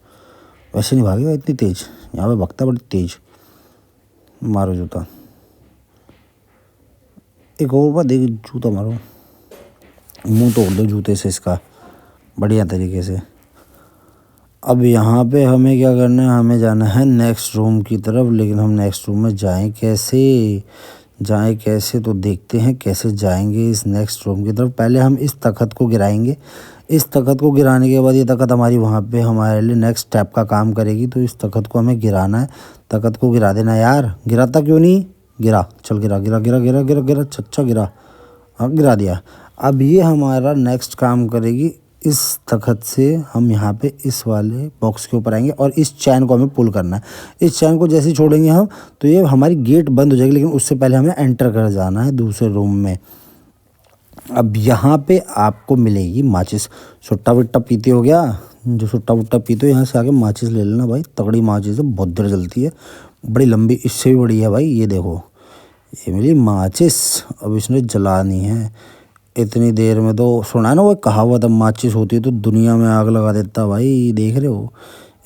वैसे नहीं भागेगा इतनी तेज़, यहाँ पे भागता बड़ी तेज़। मारो जूता, एक और बार देख, जूता मारो, मुंह तोड़ दो जूते से इसका बढ़िया तरीके से। अब यहाँ पे हमें क्या करना है, हमें जाना है नेक्स्ट रूम की तरफ। लेकिन हम नेक्स्ट रूम में जाएं कैसे, तो देखते हैं कैसे जाएंगे इस नेक्स्ट रूम की तरफ। पहले हम इस तख्त को गिराएंगे, इस तख्त को गिराने के बाद ये तख्त हमारी वहाँ पे हमारे लिए नेक्स्ट स्टेप का काम करेगी। तो इस तख्त को हमें गिराना है, तख्त को गिरा देना यार। गिराता क्यों नहीं, गिरा, चल गिरा गिरा गिरा गिरा गिरा गिरा, अच्छा गिरा, हाँ गिरा दिया। अब ये हमारा नेक्स्ट काम करेगी, इस तख्त से हम यहाँ पे इस वाले बॉक्स के ऊपर आएंगे और इस चैन को हमें पुल करना है। इस चैन को जैसे ही छोड़ेंगे हम, तो ये हमारी गेट बंद हो जाएगी, लेकिन उससे पहले हमें एंटर कर जाना है दूसरे रूम में। अब यहाँ पे आपको मिलेगी माचिस। सुट्टा वुट्टा पीते हो गया, जो सुट्टा वुट्टा पीते हो यहाँ से आके माचिस ले लेना भाई, तगड़ी माचिस है, बहुत देर जलती है, बड़ी लंबी, इससे भी बड़ी है भाई। ये देखो, ये मिली माचिस, अब इसने जलानी है। इतनी देर में तो सुना है ना वो कहावत, अब माचिस होती है तो दुनिया में आग लगा देता भाई। देख रहे हो,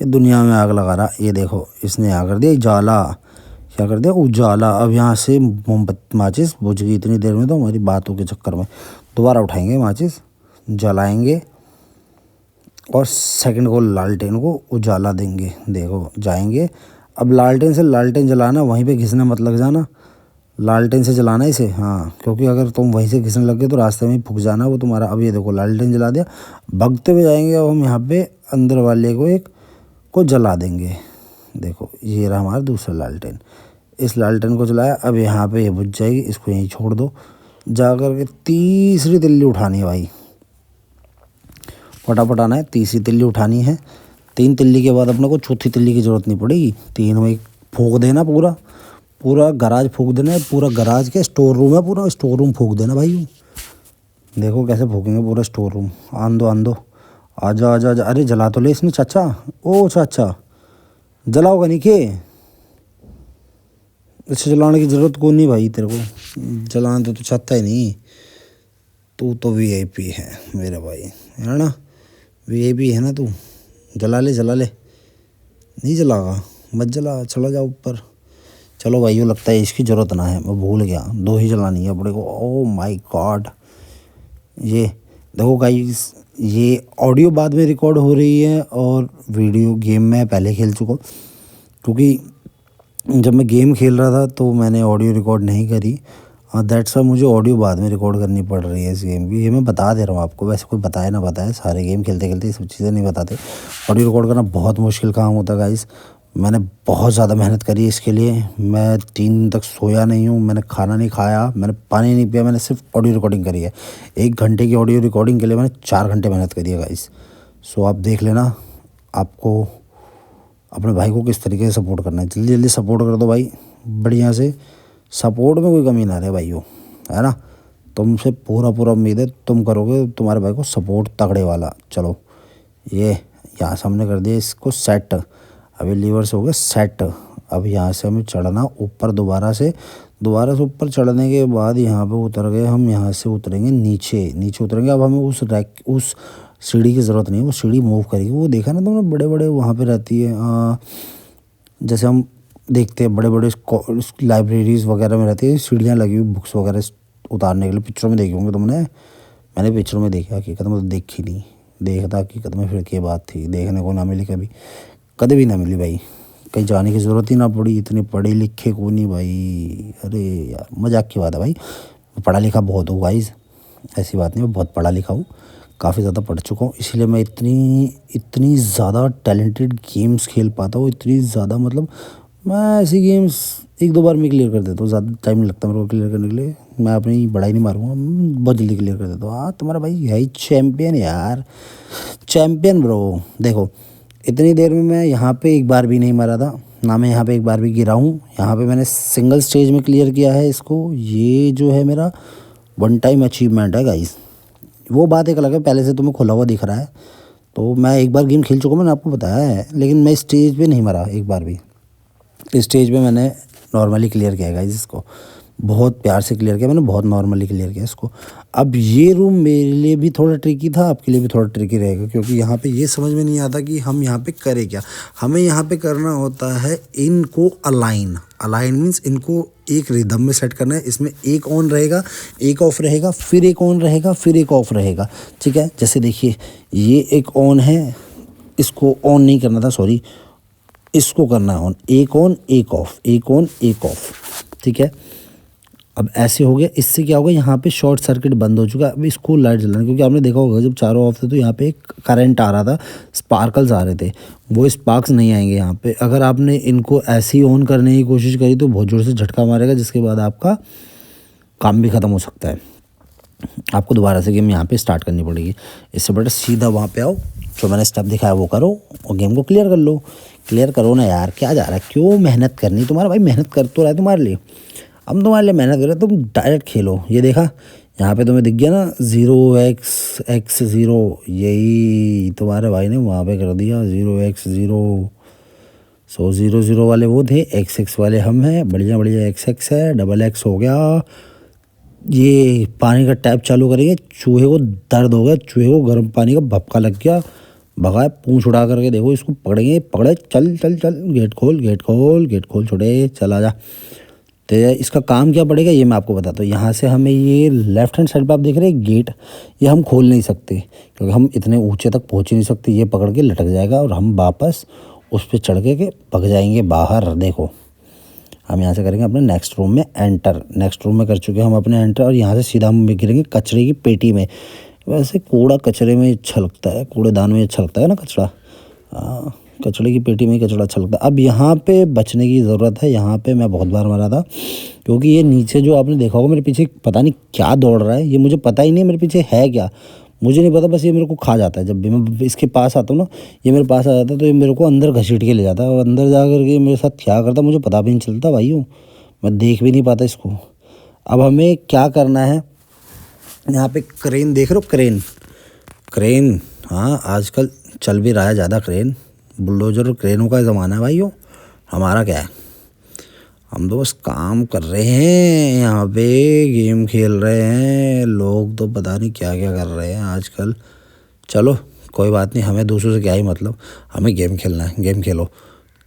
ये दुनिया में आग लगा रहा। ये देखो, इसने आ कर दिया उजाला, क्या कर दिया उजाला। अब यहाँ से मोमबत्ती माचिस बुझ गई इतनी देर में, तो हमारी बातों के चक्कर में। दोबारा उठाएंगे माचिस, जलाएंगे और सेकंड को लालटेन को उजाला देंगे। देखो जाएंगे, अब लालटेन से लालटेन जलाना, वहीं पे घिसने मत लग जाना, लालटेन से जलाना इसे। हाँ, क्योंकि अगर तुम वहीं से घिसने लग गए तो रास्ते में ही फूक जाना वो तुम्हारा। अब ये देखो लालटेन जला दिया, भगते हुए जाएंगे। अब हम यहाँ पे अंदर वाले को एक को जला देंगे। देखो ये रहा हमारा दूसरा लालटेन, इस लालटेन को जलाया। अब यहाँ पे ये बुझ जाएगी, इसको यहीं छोड़ दो। जा कर के तीसरी तिल्ली उठानी है भाई, फटाफट आना है, तीसरी तिल्ली उठानी है। 3 तिल्ली के बाद अपने को चौथी तिल्ली की ज़रूरत नहीं पड़ेगी। 3 में फूँक देना, पूरा पूरा गराज फूँक देना है। पूरा गराज के स्टोर रूम है, पूरा स्टोर रूम फूँक देना भाई। देखो कैसे फूकेंगे पूरा स्टोर रूम। आन दो, आजा आजा आजा। अरे जला तो ले इसने चाचा, ओ चाचा जलाओगा नहीं के? अच्छा, जलाने की ज़रूरत कौन नहीं भाई, तेरे को जलाना तो तू चाहता ही नहीं। तू तो वीआईपी है मेरा भाई, है ना, वीआईपी है ना तू। जला ले नहीं जलागा मत जला, चला जा ऊपर। चलो भाई, वो लगता है इसकी ज़रूरत ना है, मैं भूल गया, 2 ही जलानी है अपने को। ओह माय गॉड, ये देखो गाइस, ये ऑडियो बाद में रिकॉर्ड हो रही है और वीडियो गेम मैं पहले खेल चुका हूँ, क्योंकि जब मैं गेम खेल रहा था तो मैंने ऑडियो रिकॉर्ड नहीं करी। दैट्स वाई मुझे ऑडियो बाद में रिकॉर्ड करनी पड़ रही है इस गेम की। ये मैं बता दे रहा हूँ आपको, वैसे कोई बताए ना बताए, सारे गेम खेलते खेलते ये सब चीज़ें नहीं बताते। ऑडियो रिकॉर्ड करना बहुत मुश्किल काम होता है गाइस। मैंने बहुत ज़्यादा मेहनत करी इसके लिए। मैं 3 दिन तक सोया नहीं हूँ, मैंने खाना नहीं खाया, मैंने पानी नहीं पिया, मैंने सिर्फ ऑडियो रिकॉर्डिंग करी है। 1 घंटे की ऑडियो रिकॉर्डिंग के लिए मैंने 4 घंटे मेहनत करी है गाइस। सो आप देख लेना आपको अपने भाई को किस तरीके से सपोर्ट करना है। जल्दी जल्दी सपोर्ट कर दो भाई, बढ़िया से। सपोर्ट में कोई कमी ना रहे भाइयों, है ना। तुमसे पूरा पूरा उम्मीद है, तुम करोगे तुम्हारे भाई को सपोर्ट तगड़े वाला। चलो ये यहाँ से हमने कर दिया इसको सेट। अभी लीवर से हो गया सेट। अब यहाँ से हमें चढ़ना ऊपर, दोबारा से ऊपर चढ़ने के बाद यहाँ पे उतर गए हम। यहाँ से उतरेंगे नीचे उतरेंगे। अब हमें उस सीढ़ी की ज़रूरत नहीं है, वो सीढ़ी मूव करेगी। वो देखा ना तुमने, बड़े बड़े वहाँ पे रहती है, जैसे हम देखते हैं बड़े बड़े लाइब्रेरीज़ वगैरह में रहती है सीढ़ियाँ लगी हुई बुक्स वगैरह उतारने के लिए। पिक्चरों में देखी होंगे तुमने, मैंने पिक्चरों में देखा, हकीकत में तो देखी नहीं। देखता हकीकत में फिर की बात थी, देखने को ना मिली कभी भी ना मिली भाई। कहीं जाने की ज़रूरत ही ना पड़ी, इतने पढ़े लिखे को नहीं भाई। अरे यार मजाक की बात है भाई, मैं पढ़ा लिखा बहुत हूँ गाइस, ऐसी बात नहीं। मैं बहुत पढ़ा लिखा हूँ, काफ़ी ज़्यादा पढ़ चुका हूँ, इसीलिए मैं इतनी ज़्यादा टैलेंटेड गेम्स खेल पाता हूँ। इतनी ज़्यादा मतलब मैं ऐसी गेम्स 1-2 बार में क्लियर कर देता हूँ। ज़्यादा टाइम नहीं लगता मेरे को क्लियर करने के लिए। मैं अपनी बड़ाई नहीं मारूंगा, बहुत जल्दी क्लियर कर देता हूँ। हाँ तुम्हारा भाई है ही चैम्पियन यार, चैम्पियन ब्रो। देखो इतनी देर में मैं यहाँ पे एक बार भी नहीं मरा था ना, मैं यहाँ पे एक बार भी गिरा हूँ। यहाँ पे मैंने सिंगल स्टेज में क्लियर किया है इसको। ये जो है मेरा 1 टाइम अचीवमेंट है गाइस। वो बात एक अलग है, पहले से तुम्हें खुला हुआ दिख रहा है। तो मैं एक बार गेम खेल चुका हूँ, मैंने आपको बताया है, लेकिन मैं स्टेज पे नहीं मरा एक बार भी। स्टेज पे मैंने नॉर्मली क्लियर किया गाइस इसको, बहुत प्यार से क्लियर किया मैंने, बहुत नॉर्मली क्लियर किया इसको। अब ये रूम मेरे लिए भी थोड़ा ट्रिकी था, आपके लिए भी थोड़ा ट्रिकी रहेगा, क्योंकि यहाँ पे ये समझ में नहीं आता कि हम यहाँ पे करें क्या। हमें यहाँ पे करना होता है इनको अलाइन मीन्स इनको एक रिदम में सेट करना है। इसमें एक ऑन रहेगा, एक ऑफ रहेगा, फिर एक ऑन रहेगा, फिर एक ऑफ रहेगा, ठीक है। जैसे देखिए ये एक ऑन है, इसको ऑन नहीं करना था, सॉरी, इसको करना है ऑन। एक ऑन एक ऑफ, एक ऑन एक ऑफ, ठीक है। अब ऐसे हो गया, इससे क्या होगा, यहाँ पे शॉर्ट सर्किट बंद हो चुका है। अब इसको लाइट जलाना, क्योंकि आपने देखा होगा जब चारों ऑफ थे तो यहाँ पे एक करंट आ रहा था, स्पार्कल्स आ रहे थे, वो स्पार्क्स नहीं आएंगे यहाँ पे। अगर आपने इनको ऐसे ही ऑन करने की कोशिश करी तो बहुत ज़ोर से झटका मारेगा, जिसके बाद आपका काम भी ख़त्म हो सकता है। आपको दोबारा से गेम यहाँ पे स्टार्ट करनी पड़ेगी। इससे बेटर सीधा वहाँ पे आओ, जो मैंने स्टेप दिखाया वो करो और गेम को क्लियर कर लो। क्लियर करो ना यार, क्या जा रहा है, क्यों मेहनत करनी। तुम्हारा भाई मेहनत कर तो रहा है तुम्हारे लिए, हम तुम्हारे लिए मेहनत कर रहे हैं, तुम डायरेक्ट खेलो। ये देखा यहाँ पे तुम्हें दिख गया ना 0x0, यही तुम्हारे भाई ने वहाँ पे कर दिया 0x0। सो 0-0 वाले वो थे, x वाले हम हैं, बढ़िया बढ़िया x है, डबल x हो गया। ये पानी का टैप चालू करेंगे, चूहे को दर्द हो गया, चूहे को गर्म पानी का भपका लग गया, भगाए पूंछ उड़ा करके, देखो इसको पकड़े, चल चल चल, गेट खोल छोड़े, चला जा। तो इसका काम क्या पड़ेगा ये मैं आपको बताता हूँ। यहाँ से हमें ये लेफ्ट हैंड साइड पे आप देख रहे हैं गेट, ये हम खोल नहीं सकते क्योंकि हम इतने ऊंचे तक पहुँच ही नहीं सकते। ये पकड़ के लटक जाएगा और हम वापस उस पर चढ़ के भाग जाएंगे बाहर। देखो हम यहाँ से करेंगे अपने नेक्स्ट रूम में एंटर। नेक्स्ट रूम में कर चुके हैं हम अपने एंटर, और यहाँ से सीधा हम गिरेंगे कचरे की पेटी में। वैसे कूड़ा कचरे में अच्छा लगता है, कूड़ेदान में अच्छा लगता है ना कचरा, कचड़े की पेटी में ही कचड़ा अच्छा लगता है। अब यहाँ पे बचने की ज़रूरत है। यहाँ पे मैं बहुत बार मरा था, क्योंकि ये नीचे जो आपने देखा होगा मेरे पीछे पता नहीं क्या दौड़ रहा है, ये मुझे पता ही नहीं मेरे पीछे है क्या, मुझे नहीं पता। बस ये मेरे को खा जाता है, जब भी मैं इसके पास आता हूँ ना, ये मेरे पास आ जाता है तो ये मेरे को अंदर घसीट के ले जाता है, और अंदर जा कर के मेरे साथ क्या करता मुझे पता भी नहीं चलता भाइयों, मैं देख भी नहीं पाता इसको। अब हमें क्या करना है, यहाँ पे क्रेन देख रहे हो, क्रेन हाँ आजकल चल भी रहा है ज़्यादा क्रेन, बुलडोजर और क्रेनों का ज़माना है भाइयों। हमारा क्या है, हम तो बस काम कर रहे हैं, यहाँ पे गेम खेल रहे हैं। लोग तो पता नहीं क्या क्या कर रहे हैं आजकल। चलो कोई बात नहीं, हमें दूसरों से क्या ही मतलब, हमें गेम खेलना है, गेम खेलो।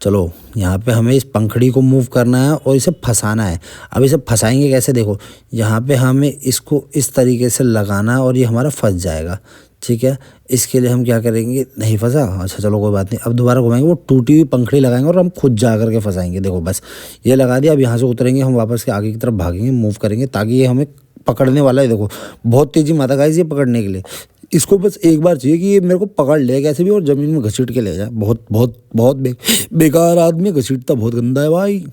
चलो यहाँ पे हमें इस पंखड़ी को मूव करना है और इसे फंसाना है। अब इसे फंसाएंगे कैसे, देखो यहाँ पे हमें इसको इस तरीके से लगाना है और ये हमारा फंस जाएगा। ठीक है। इसके लिए हम क्या करेंगे, नहीं फंसा, अच्छा चलो कोई बात नहीं, अब दोबारा घुमाएंगे, वो टूटी हुई पंखड़ी लगाएंगे और हम खुद जा करके फंसाएंगे। देखो बस ये लगा दिया। अब यहाँ से उतरेंगे हम, वापस के आगे की तरफ भागेंगे, मूव करेंगे ताकि ये हमें पकड़ने वाला है। देखो बहुत तेज़ी माता गाइस ये पकड़ने के लिए। इसको बस एक बार चाहिए कि ये मेरे को पकड़ ले कैसे भी और ज़मीन में घसीट के ले जाए। बहुत बहुत बहुत बेकार आदमी, घसीटता बहुत गंदा है भाई।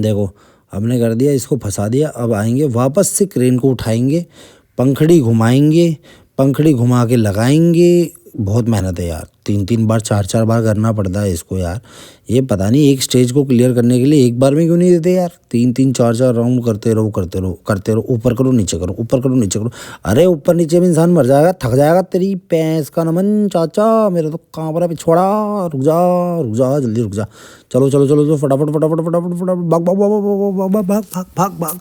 देखो हमने कर दिया, इसको फंसा दिया। अब आएंगे वापस से, क्रेन को उठाएंगे, पंखड़ी घुमाएंगे, पंखड़ी घुमा के लगाएंगे। बहुत मेहनत है यार, 3 3 बार 4 4 बार करना पड़ता है इसको यार। ये पता नहीं एक स्टेज को क्लियर करने के लिए एक बार में क्यों नहीं देते यार। 3 3 4 4 राउंड करते रहो करते रहो करते रहो। ऊपर करो नीचे करो, ऊपर करो नीचे करो। अरे ऊपर नीचे में इंसान मर जाएगा, थक जाएगा। तेरी भैंस का नमन चाचा, मेरे तो कहाँ पर पिछवाड़ा। रुक जा जल्दी रुक जा। चलो चलो चलो चलो फटाफट फटाफट फटाफट फटाफट भाग भाग भाग भाग भाग भाग भाग भाग भाग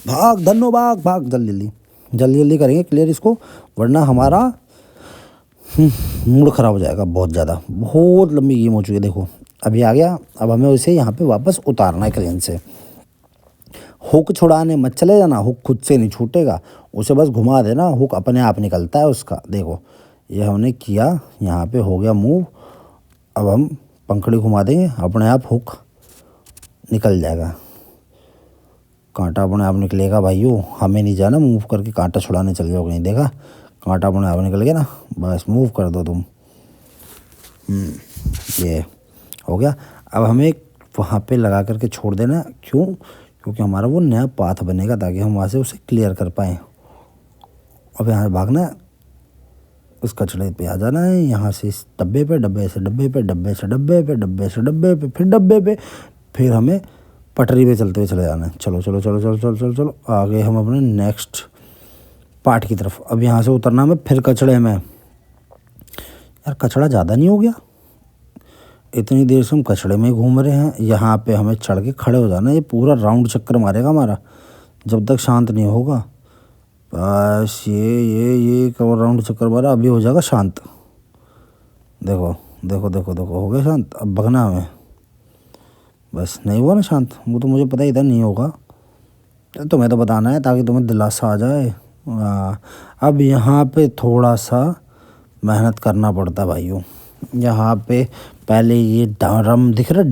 भाग धन्नो भाग भाग। जल्दी जल्दी जल्दी जल्दी करेंगे क्लियर इसको, वरना हमारा मूड ख़राब हो जाएगा बहुत ज़्यादा। बहुत लंबी गेम हो चुकी है। देखो अभी आ गया। अब हमें उसे यहाँ पे वापस उतारना है क्रेन से। हुक छुड़ाने मत चले जाना, हुक खुद से नहीं छूटेगा, उसे बस घुमा देना, हुक अपने आप निकलता है उसका। देखो ये हमने किया, यहाँ पे हो गया मूव। अब हम पंखड़ी घुमा देंगे, अपने आप हुक निकल जाएगा, कांटा अपने आप निकलेगा भाइयों। हमें नहीं जाना मूव करके कांटा छुड़ाने चल जाओ कहीं। देखा कांटा अपने आप निकल गया ना, बस मूव कर दो तुम। ये हो गया। अब हमें वहाँ पे लगा करके छोड़ देना। क्यों? क्योंकि हमारा वो नया पाथ बनेगा ताकि हम वहाँ से उसे क्लियर कर पाएँ। अब यहाँ भागना है, उस कचड़े पे आ जाना है, यहाँ से इस डब्बे पे, डब्बे से डब्बे पे, डब्बे से डब्बे पे, डब्बे से डब्बे पे, फिर डब्बे पे, फिर हमें पटरी पे चलते हुए चले जाना है। चलो चलो चलो चलो चलो चलो चलो आगे हम अपने नेक्स्ट पार्ट की तरफ। अब यहाँ से उतरना में फिर कचड़े में। यार कचड़ा ज़्यादा नहीं हो गया? इतनी देर से हम कचड़े में ही घूम रहे हैं। यहाँ पे हमें चढ़ के खड़े हो जाना है। ये पूरा राउंड चक्कर मारेगा हमारा जब तक शांत नहीं होगा। बस ये कवर राउंड चक्कर मारा, अभी हो जाएगा शांत। देखो देखो देखो देखो हो गया शांत। अब भगना हमें, बस नहीं हुआ ना शांत, वो तो मुझे पता ही था नहीं होगा। तुम्हें तो बताना है ताकि तुम्हें दिलासा आ जाए। अब यहाँ पे थोड़ा सा मेहनत करना पड़ता है भाइयों। यहाँ पे पहले ये ड्रम दिख रहा है,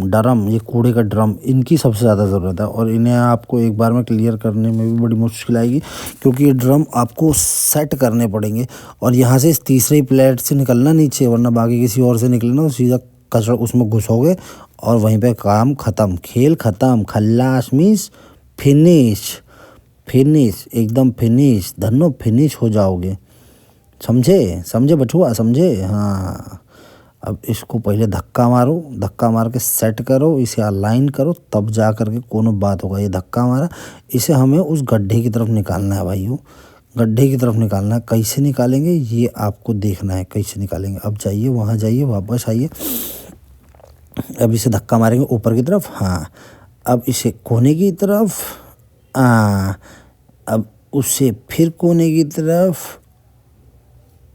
ड्रम ये कूड़े का ड्रम, इनकी सबसे ज़्यादा ज़रूरत है। और इन्हें आपको एक बार में क्लियर करने में भी बड़ी मुश्किल आएगी, क्योंकि ये ड्रम आपको सेट करने पड़ेंगे। और यहाँ से इस तीसरे प्लेट से निकलना नीचे, वरना बाकी किसी और से निकलना, सीधा कचरा उसमें घुसोगे और वहीं पे काम ख़त्म, खेल ख़त्म, खल्लास मीन्स फिनिश। एकदम फिनिश धन्नो, फिनिश हो जाओगे। समझे बचुआ, समझे? हाँ। अब इसको पहले धक्का मारो, धक्का मार के सेट करो, इसे अलाइन करो, तब जा कर के कोनो बात होगा। ये धक्का मारा, इसे हमें उस गड्ढे की तरफ निकालना है भाइयों, गड्ढे की तरफ निकालना है। कैसे निकालेंगे ये आपको देखना है, कैसे निकालेंगे। अब जाइए वहाँ जाइए, वापस आइए। अब इसे धक्का मारेंगे ऊपर की तरफ। हाँ अब इसे कोने की तरफ। अब उसे फिर कोने की तरफ।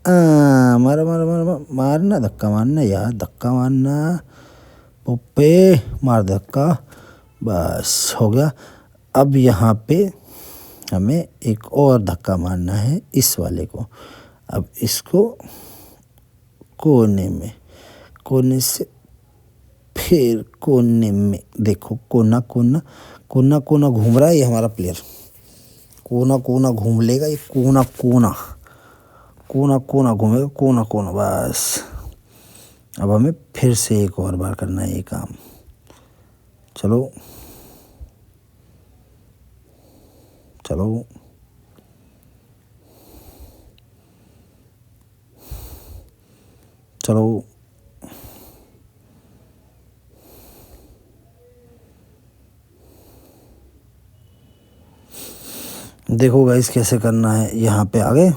मारा मारा मारा मारना, धक्का मारना यार, धक्का मारना पुप्पे, मार धक्का, बस हो गया। अब यहाँ पे हमें एक और धक्का मारना है इस वाले को। अब इसको कोने में, कोने से फिर कोने में। देखो कोना कोना कोना कोना घूम रहा है ये हमारा प्लेयर, कोना कोना घूम लेगा ये, कोना कोना कोना कोना घूमेगा, कोना कोना। बस अब हमें फिर से एक और बार करना है ये काम। चलो चलो चलो देखो गाइस कैसे करना है। यहाँ पे आ गए।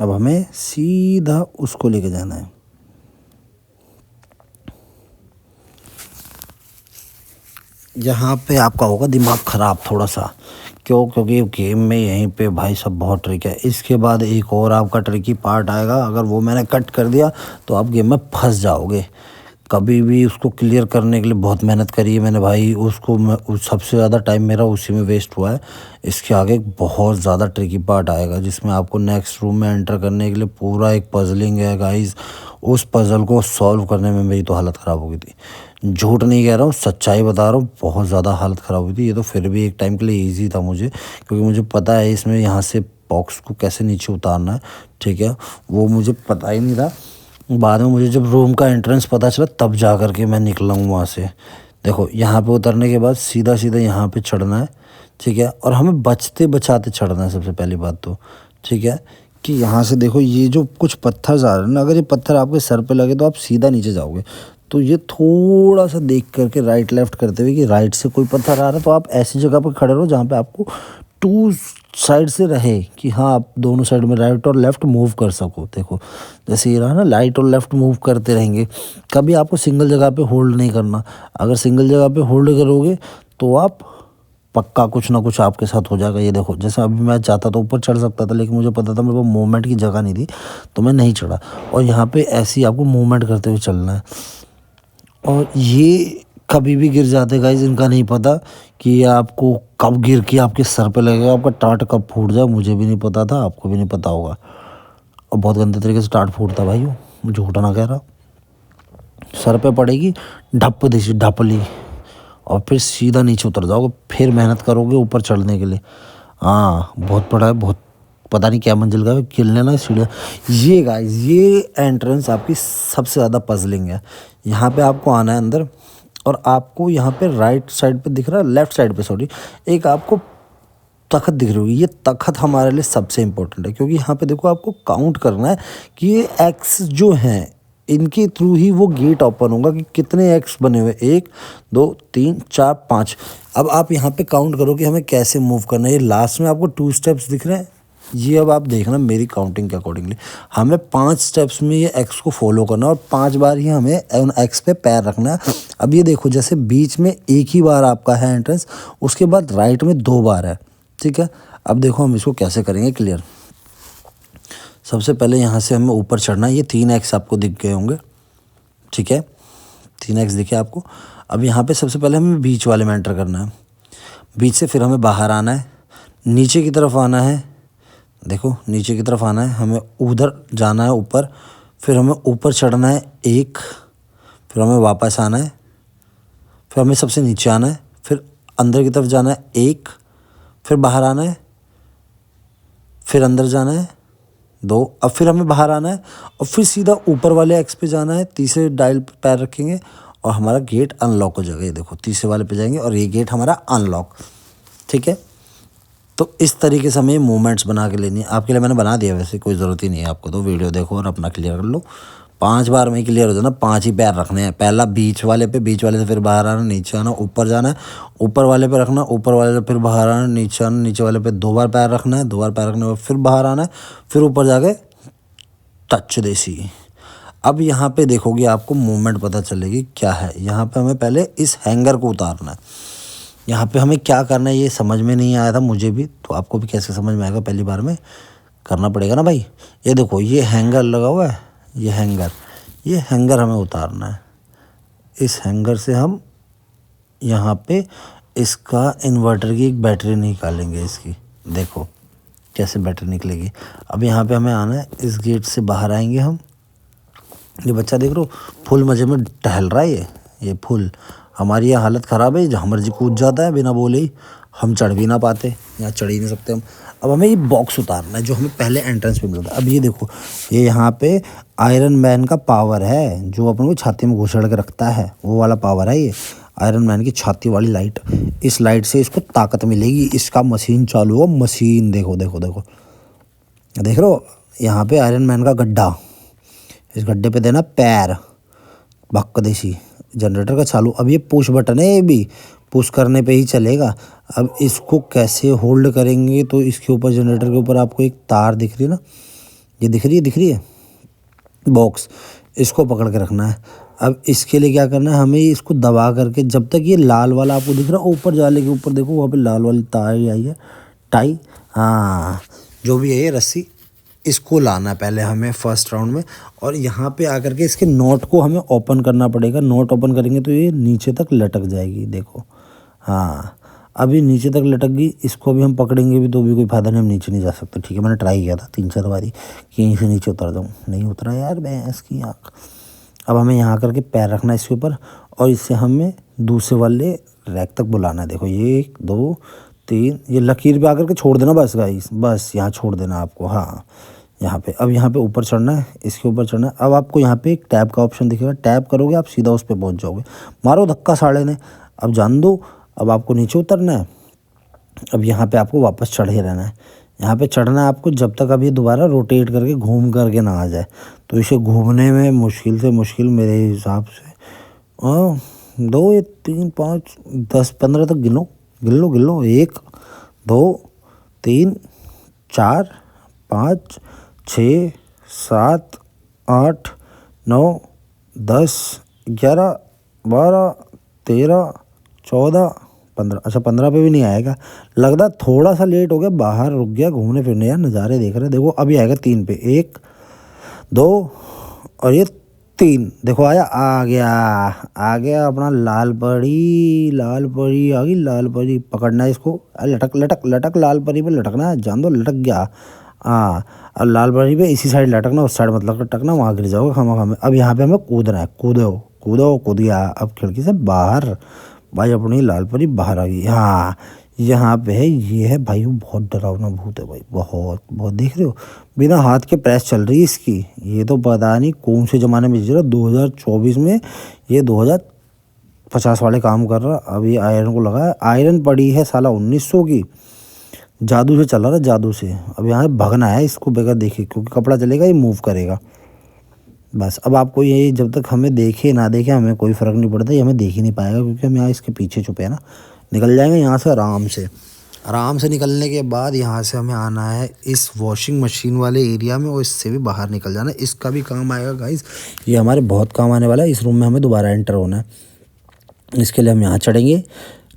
अब हमें सीधा उसको लेके जाना है। यहाँ पे आपका होगा दिमाग ख़राब थोड़ा सा। क्यों? क्योंकि गेम में यहीं पे भाई सब बहुत ट्रिक है। इसके बाद एक और आपका ट्रिकी पार्ट आएगा, अगर वो मैंने कट कर दिया तो आप गेम में फंस जाओगे। कभी भी उसको क्लियर करने के लिए बहुत मेहनत करी है मैंने भाई। उसको सबसे ज़्यादा टाइम मेरा उसी में वेस्ट हुआ है। इसके आगे एक बहुत ज़्यादा ट्रिकी पार्ट आएगा जिसमें आपको नेक्स्ट रूम में एंटर करने के लिए पूरा एक पजलिंग है गाइस। उस पज़ल को सॉल्व करने में मेरी तो हालत ख़राब हो गई थी। झूठ नहीं कह रहा हूँ, सच्चाई बता रहा हूँ, बहुत ज़्यादा हालत ख़राब हुई थी। ये तो फिर भी एक टाइम के लिए ईजी था मुझे, क्योंकि मुझे पता है इसमें यहाँ से बॉक्स को कैसे नीचे उतारना है। ठीक है, वो मुझे पता ही नहीं था। बाद में मुझे जब रूम का एंट्रेंस पता चला तब जा कर के मैं निकला हूँ वहाँ से। देखो यहाँ पे उतरने के बाद सीधा सीधा यहाँ पे चढ़ना है। ठीक है, और हमें बचते बचाते चढ़ना है सबसे पहली बात तो। ठीक है, कि यहाँ से देखो ये जो कुछ पत्थर आ रहे हैं ना, अगर ये पत्थर आपके सर पे लगे तो आप सीधा नीचे जाओगे। तो ये थोड़ा सा देख करके राइट लेफ्ट करते हुए कि राइट से कोई पत्थर आ रहा है तो आप ऐसी जगह पर खड़े रहो जहाँ पे आपको टू साइड से रहे, कि हाँ आप दोनों साइड में राइट और लेफ़्ट मूव कर सको। देखो जैसे ये रहा ना, राइट और लेफ़्ट मूव करते रहेंगे। कभी आपको सिंगल जगह पे होल्ड नहीं करना। अगर सिंगल जगह पे होल्ड करोगे तो आप पक्का कुछ ना कुछ आपके साथ हो जाएगा। ये देखो, जैसे अभी मैं चाहता तो ऊपर चढ़ सकता था, लेकिन मुझे पता था मेरे पास मूवमेंट की जगह नहीं थी तो मैं नहीं चढ़ा। और यहाँ पे ऐसे ही आपको मूवमेंट करते हुए चलना है। और ये कभी भी गिर जाते गाइस, इनका नहीं पता कि आपको कब गिर के आपके सर पे लगेगा, आपका टाट कब फूट जाए। मुझे भी नहीं पता था, आपको भी नहीं पता होगा। और बहुत गंदे तरीके से टाट फूटता भाई, वो झूठा ना कह रहा। सर पे पड़ेगी ढप देसी ढपली, और फिर सीधा नीचे उतर जाओगे। फिर मेहनत करोगे ऊपर चढ़ने के लिए। हाँ बहुत बड़ा है, बहुत पता नहीं क्या मंजिल का है, गिरने ना सीढ़ियाँ। ये गाइस, ये एंट्रेंस आपकी सबसे ज़्यादा पजलिंग है। यहाँ पे आपको आना है अंदर, और आपको यहाँ पे राइट साइड पे दिख रहा है, लेफ्ट साइड पे सॉरी, एक आपको तख़्त दिख रही होगी। ये तख़्त हमारे लिए सबसे इम्पोर्टेंट है, क्योंकि यहाँ पे देखो आपको काउंट करना है कि ये एक्स जो हैं इनके थ्रू ही वो गेट ओपन होगा कि कितने एक्स बने हुए, 1 2 3 4 5। अब आप यहाँ पे काउंट करो कि हमें कैसे मूव करना है। ये लास्ट में आपको 2 स्टेप्स दिख रहे हैं, ये अब आप देखना मेरी काउंटिंग के अकॉर्डिंगली हमें 5 स्टेप्स में ये एक्स को फॉलो करना है, और 5 बार ही हमें उन एक्स पे पैर रखना है। अब ये देखो, जैसे बीच में एक ही बार आपका है एंट्रेंस, उसके बाद राइट में 2 बार है। ठीक है, अब देखो हम इसको कैसे करेंगे क्लियर। सबसे पहले यहाँ से हमें ऊपर चढ़ना है। ये 3 एक्स आपको दिख गए होंगे। ठीक है, 3 एक्स दिखे आपको। अब यहाँ पे सबसे पहले हमें बीच वाले में एंटर करना है। बीच से फिर हमें बाहर आना है, नीचे की तरफ आना है। देखो नीचे की तरफ आना है, हमें उधर जाना है ऊपर, फिर हमें ऊपर चढ़ना है 1, फिर हमें वापस आना है, फिर हमें सबसे नीचे आना है, फिर अंदर की तरफ जाना है 1, फिर बाहर आना है, फिर अंदर जाना है 2, अब फिर हमें बाहर आना है, और फिर सीधा ऊपर वाले एक्स पे जाना है। तीसरे डायल पे पैर रखेंगे और हमारा गेट अनलॉक हो जाएगा। ये देखो तीसरे वाले पे जाएंगे और ये गेट हमारा अनलॉक। ठीक है, तो इस तरीके से हमें मूवमेंट्स बना के लेनी है। आपके लिए मैंने बना दिया, वैसे कोई ज़रूरत ही नहीं है आपको, तो वीडियो देखो और अपना क्लियर कर लो। 5 बार में क्लियर हो जाना। 5 ही पैर रखने हैं। पहला बीच वाले पे, बीच वाले से फिर बाहर आना, नीचे आना, ऊपर जाना है, ऊपर वाले पे रखना, ऊपर वाले से फिर बाहर आना, नीचे आना, नीचे वाले पे 2 बार पैर रखना है, 2 बार पैर रखने के बाद फिर बाहर आना है, फिर ऊपर जाके टच देसी। अब यहाँ पे देखोगे आपको मूवमेंट पता चलेगी क्या है। यहाँ पे हमें पहले इस हैंगर को उतारना है। यहाँ पे हमें क्या करना है ये समझ में नहीं आया था मुझे भी, तो आपको भी कैसे समझ में आएगा, पहली बार में करना पड़ेगा ना भाई। ये देखो ये हैंगर लगा हुआ है, ये हैंगर हमें उतारना है। इस हैंगर से हम यहाँ पे इसका इन्वर्टर की एक बैटरी निकालेंगे इसकी। देखो कैसे बैटरी निकलेगी। अब यहाँ पे हमें आना है, इस गेट से बाहर आएंगे हम। ये बच्चा देख रहे हो फुल मज़े में टहल रहा है। ये फुल हमारी यहाँ हालत ख़राब है, जहाँ मर्जी कूद जाता है बिना बोले ही। हम चढ़ भी ना पाते, यहाँ चढ़ ही नहीं सकते हम। अब हमें ये बॉक्स उतारना है जो हमें पहले एंट्रेंस पे मिलता है। अब ये देखो, ये यहाँ पे आयरन मैन का पावर है जो अपन को छाती में घुसेड़ के रखता है, वो वाला पावर है ये आयरन मैन की छाती वाली लाइट। इस लाइट से इसको ताकत मिलेगी। इसका मशीन चालू हो, मशीन देखो देखो देखो, देख रहे हो यहाँ पे आयरन मैन का गड्ढा, इस गड्ढे पे देना पैर, भक्क देसी जनरेटर का चालू। अब ये पुश बटन है, ये भी पुश करने पे ही चलेगा। अब इसको कैसे होल्ड करेंगे, तो इसके ऊपर जनरेटर के ऊपर आपको एक तार दिख रही है ना, ये दिख रही है बॉक्स, इसको पकड़ के रखना है। अब इसके लिए क्या करना है, हमें इसको दबा करके जब तक ये लाल वाला आपको दिख रहा है, ऊपर जाले के ऊपर देखो वहाँ पे लाल वाली तार आई है, टाई, हाँ जो भी है ये रस्सी, इसको लाना पहले हमें फर्स्ट राउंड में। और यहाँ पे आकर के इसके नोट को हमें ओपन करना पड़ेगा। नोट ओपन करेंगे तो ये नीचे तक लटक जाएगी, देखो। हाँ, अभी नीचे तक लटक गई। इसको भी हम पकड़ेंगे भी तो भी कोई फ़ायदा नहीं, हम नीचे नहीं जा सकते। ठीक है, मैंने ट्राई किया था 3-4 बारी कि यहीं से नीचे उतर जाऊँ, नहीं उतरा यार भैंस की आँख। अब हमें यहाँ करके पैर रखना है इसके ऊपर और इससे हमें दूसरे वाले रैक तक बुलाना है। देखो ये 1 2 3, ये लकीर पे आकर के छोड़ देना बस गाइस, बस यहाँ छोड़ देना आपको। हाँ, यहाँ पे अब यहाँ पे ऊपर चढ़ना है, इसके ऊपर चढ़ना है। अब आपको यहाँ पे एक टैब का ऑप्शन दिखेगा, टैब करोगे आप सीधा उस पर पहुँच जाओगे। मारो धक्का साड़े ने, अब जान दो। अब आपको नीचे उतरना है। अब यहाँ पे आपको वापस चढ़े रहना है। यहाँ पे चढ़ना है आपको जब तक अब ये दोबारा रोटेट करके घूम करके ना आ जाए। तो इसे घूमने में मुश्किल से मुश्किल मेरे हिसाब से 2 3 5 10 15 तक गिनो, गिन लो 1 2 3 4 5 6 7 8 9 10 11 12 13 14 15। अच्छा 15 पे भी नहीं आएगा, लगता थोड़ा सा लेट हो गया, बाहर रुक गया घूमने फिरने यार, नज़ारे देख रहे। देखो अभी आएगा 3 पे, 1 2 और ये 3। देखो आया, आ गया अपना लाल परी। लाल परी आ गई, लाल परी पकड़ना है इसको। लटक लटक लटक, लाल परी पे लटकना है, जान दो लटक गया। हाँ, अब लाल परी पे इसी साइड लटकना, उस साइड मतलब लटकना, वहाँ गिर जाओगे खामा। अब यहाँ पे हमें कूदना है, कूदो कूदो, कूद गया। अब खिड़की से बाहर, भाई अपनी लाल परी बाहर आ गई। हाँ, यहाँ पे है, ये है भाई, वो बहुत डरावना भूत है भाई, बहुत बहुत। देख रहे हो बिना हाथ के प्रेस चल रही है इसकी। ये तो पता नहीं कौन से ज़माने में चल रहा, 2024 में ये 2050 वाले काम कर रहा। अभी आयरन को लगा है, आयरन पड़ी है साला 1900 की, जादू से चला रहा, जादू से। अब यहाँ भगना है इसको बगैर देखे, क्योंकि कपड़ा चलेगा ये मूव करेगा बस। अब आपको ये जब तक हमें देखे ना देखे हमें कोई फ़र्क नहीं पड़ता, ये हमें देख ही नहीं पाएगा क्योंकि हम यहाँ इसके पीछे छुपे हैं ना। निकल जाएंगे यहाँ से आराम से। आराम से निकलने के बाद यहाँ से हमें आना है इस वॉशिंग मशीन वाले एरिया में और इससे भी बाहर निकल जाना है। इसका भी काम आएगा गाइस, ये हमारे बहुत काम आने वाला है। इस रूम में हमें दोबारा एंटर होना है, इसके लिए हम यहाँ चढ़ेंगे।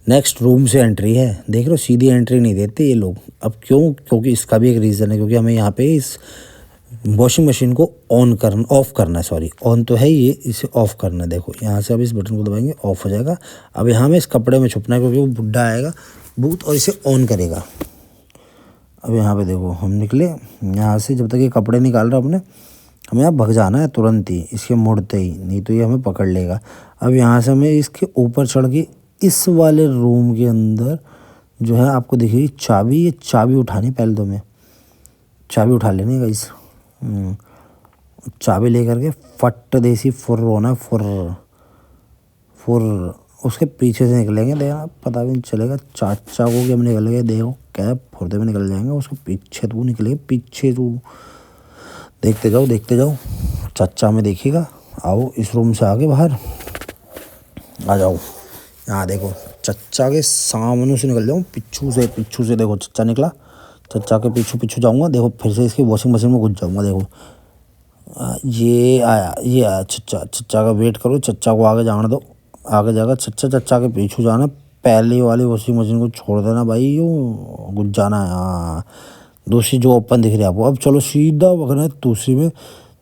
नेक्स्ट रूम से एंट्री है, देख लो सीधी एंट्री नहीं देते ये लोग। अब क्यों? क्योंकि इसका भी एक रीज़न है, क्योंकि हमें यहाँ पे इस वॉशिंग मशीन को ऑफ करना है। सॉरी, ऑन तो है ये, इसे ऑफ़ करना है। देखो यहाँ से अब इस बटन को दबाएंगे, ऑफ़ हो जाएगा। अब यहाँ में इस कपड़े में छुपना है क्योंकि वो बुड्ढा आएगा भूत और इसे ऑन करेगा। अब यहाँ पे देखो हम निकले यहाँ से, जब तक ये कपड़े निकाल रहा अपने, हमें यहाँ भग जाना है तुरंत ही, इसके मुड़ते ही, नहीं तो ये हमें पकड़ लेगा। अब यहाँ से हमें इसके ऊपर चढ़ के इस वाले रूम के अंदर जो है आपको दिखेगी चाबी, ये चाबी उठानी पहले तो हमें चाबी उठा लेनी है गाइस। चाबी लेकर के फट देसी फुर होना है, फुर उसके पीछे से निकलेंगे। देखना पता भी नहीं चलेगा चाचा को कि हम निकल गए। देखो क्या फुर्दे में निकल जाएंगे, उसके पीछे तू निकलेगा, पीछे तू देखते जाओ चाचा में देखिएगा। आओ इस रूम से आगे बाहर आ जाओ। यहाँ देखो चच्चा के सामने से निकल जाऊँ, पीछू से देखो चच्चा निकला, चच्चा के पीछू जाऊँगा। देखो फिर से इसकी वॉशिंग मशीन में घुस जाऊँगा। देखो ये आया चच्चा का वेट करो, चच्चा को आगे जाने दो, आगे जाएगा चच्चा के पीछू जाना। पहले वाली वॉशिंग मशीन को छोड़ देना भाई, यूँ घुस जाना है। हाँ, दूसरी जो ओपन दिख रही है आपको। अब चलो सीधा भगना है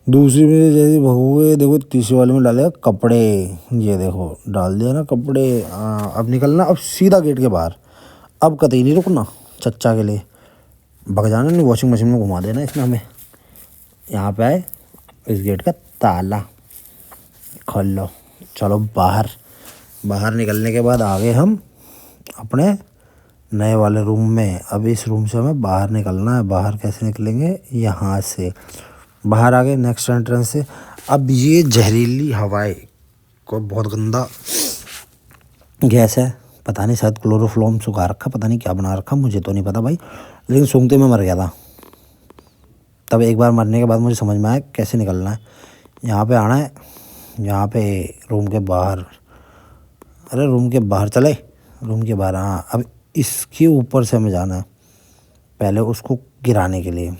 दूसरी में जैसे भगोगे। देखो तीसरी वाले में डालेगा कपड़े, ये देखो डाल दिया ना कपड़े। अब निकलना, अब सीधा गेट के बाहर, अब कतई नहीं रुकना। चच्चा के लिए भग जाना, नहीं वॉशिंग मशीन में घुमा देना इसने हमें। यहाँ पे आए, इस गेट का ताला खोल लो, चलो बाहर निकलने के बाद आगे हम अपने नए वाले रूम में। अब इस रूम से हमें बाहर निकलना है। बाहर कैसे निकलेंगे? यहाँ से बाहर आ गए नेक्स्ट एंट्रेंस से। अब ये जहरीली हवाएं को बहुत गंदा गैस है, पता नहीं शायद क्लोरोफ्लोम सुखा रखा, पता नहीं क्या बना रखा, मुझे तो नहीं पता भाई, लेकिन सूंघते में मर गया था। तब एक बार मरने के बाद मुझे समझ में आया कैसे निकलना है। यहाँ पे आना है, यहाँ पे रूम के बाहर, अरे रूम के बाहर चले, रूम के बाहर। हाँ, अब इसके ऊपर से हमें जाना है पहले उसको गिराने के लिए,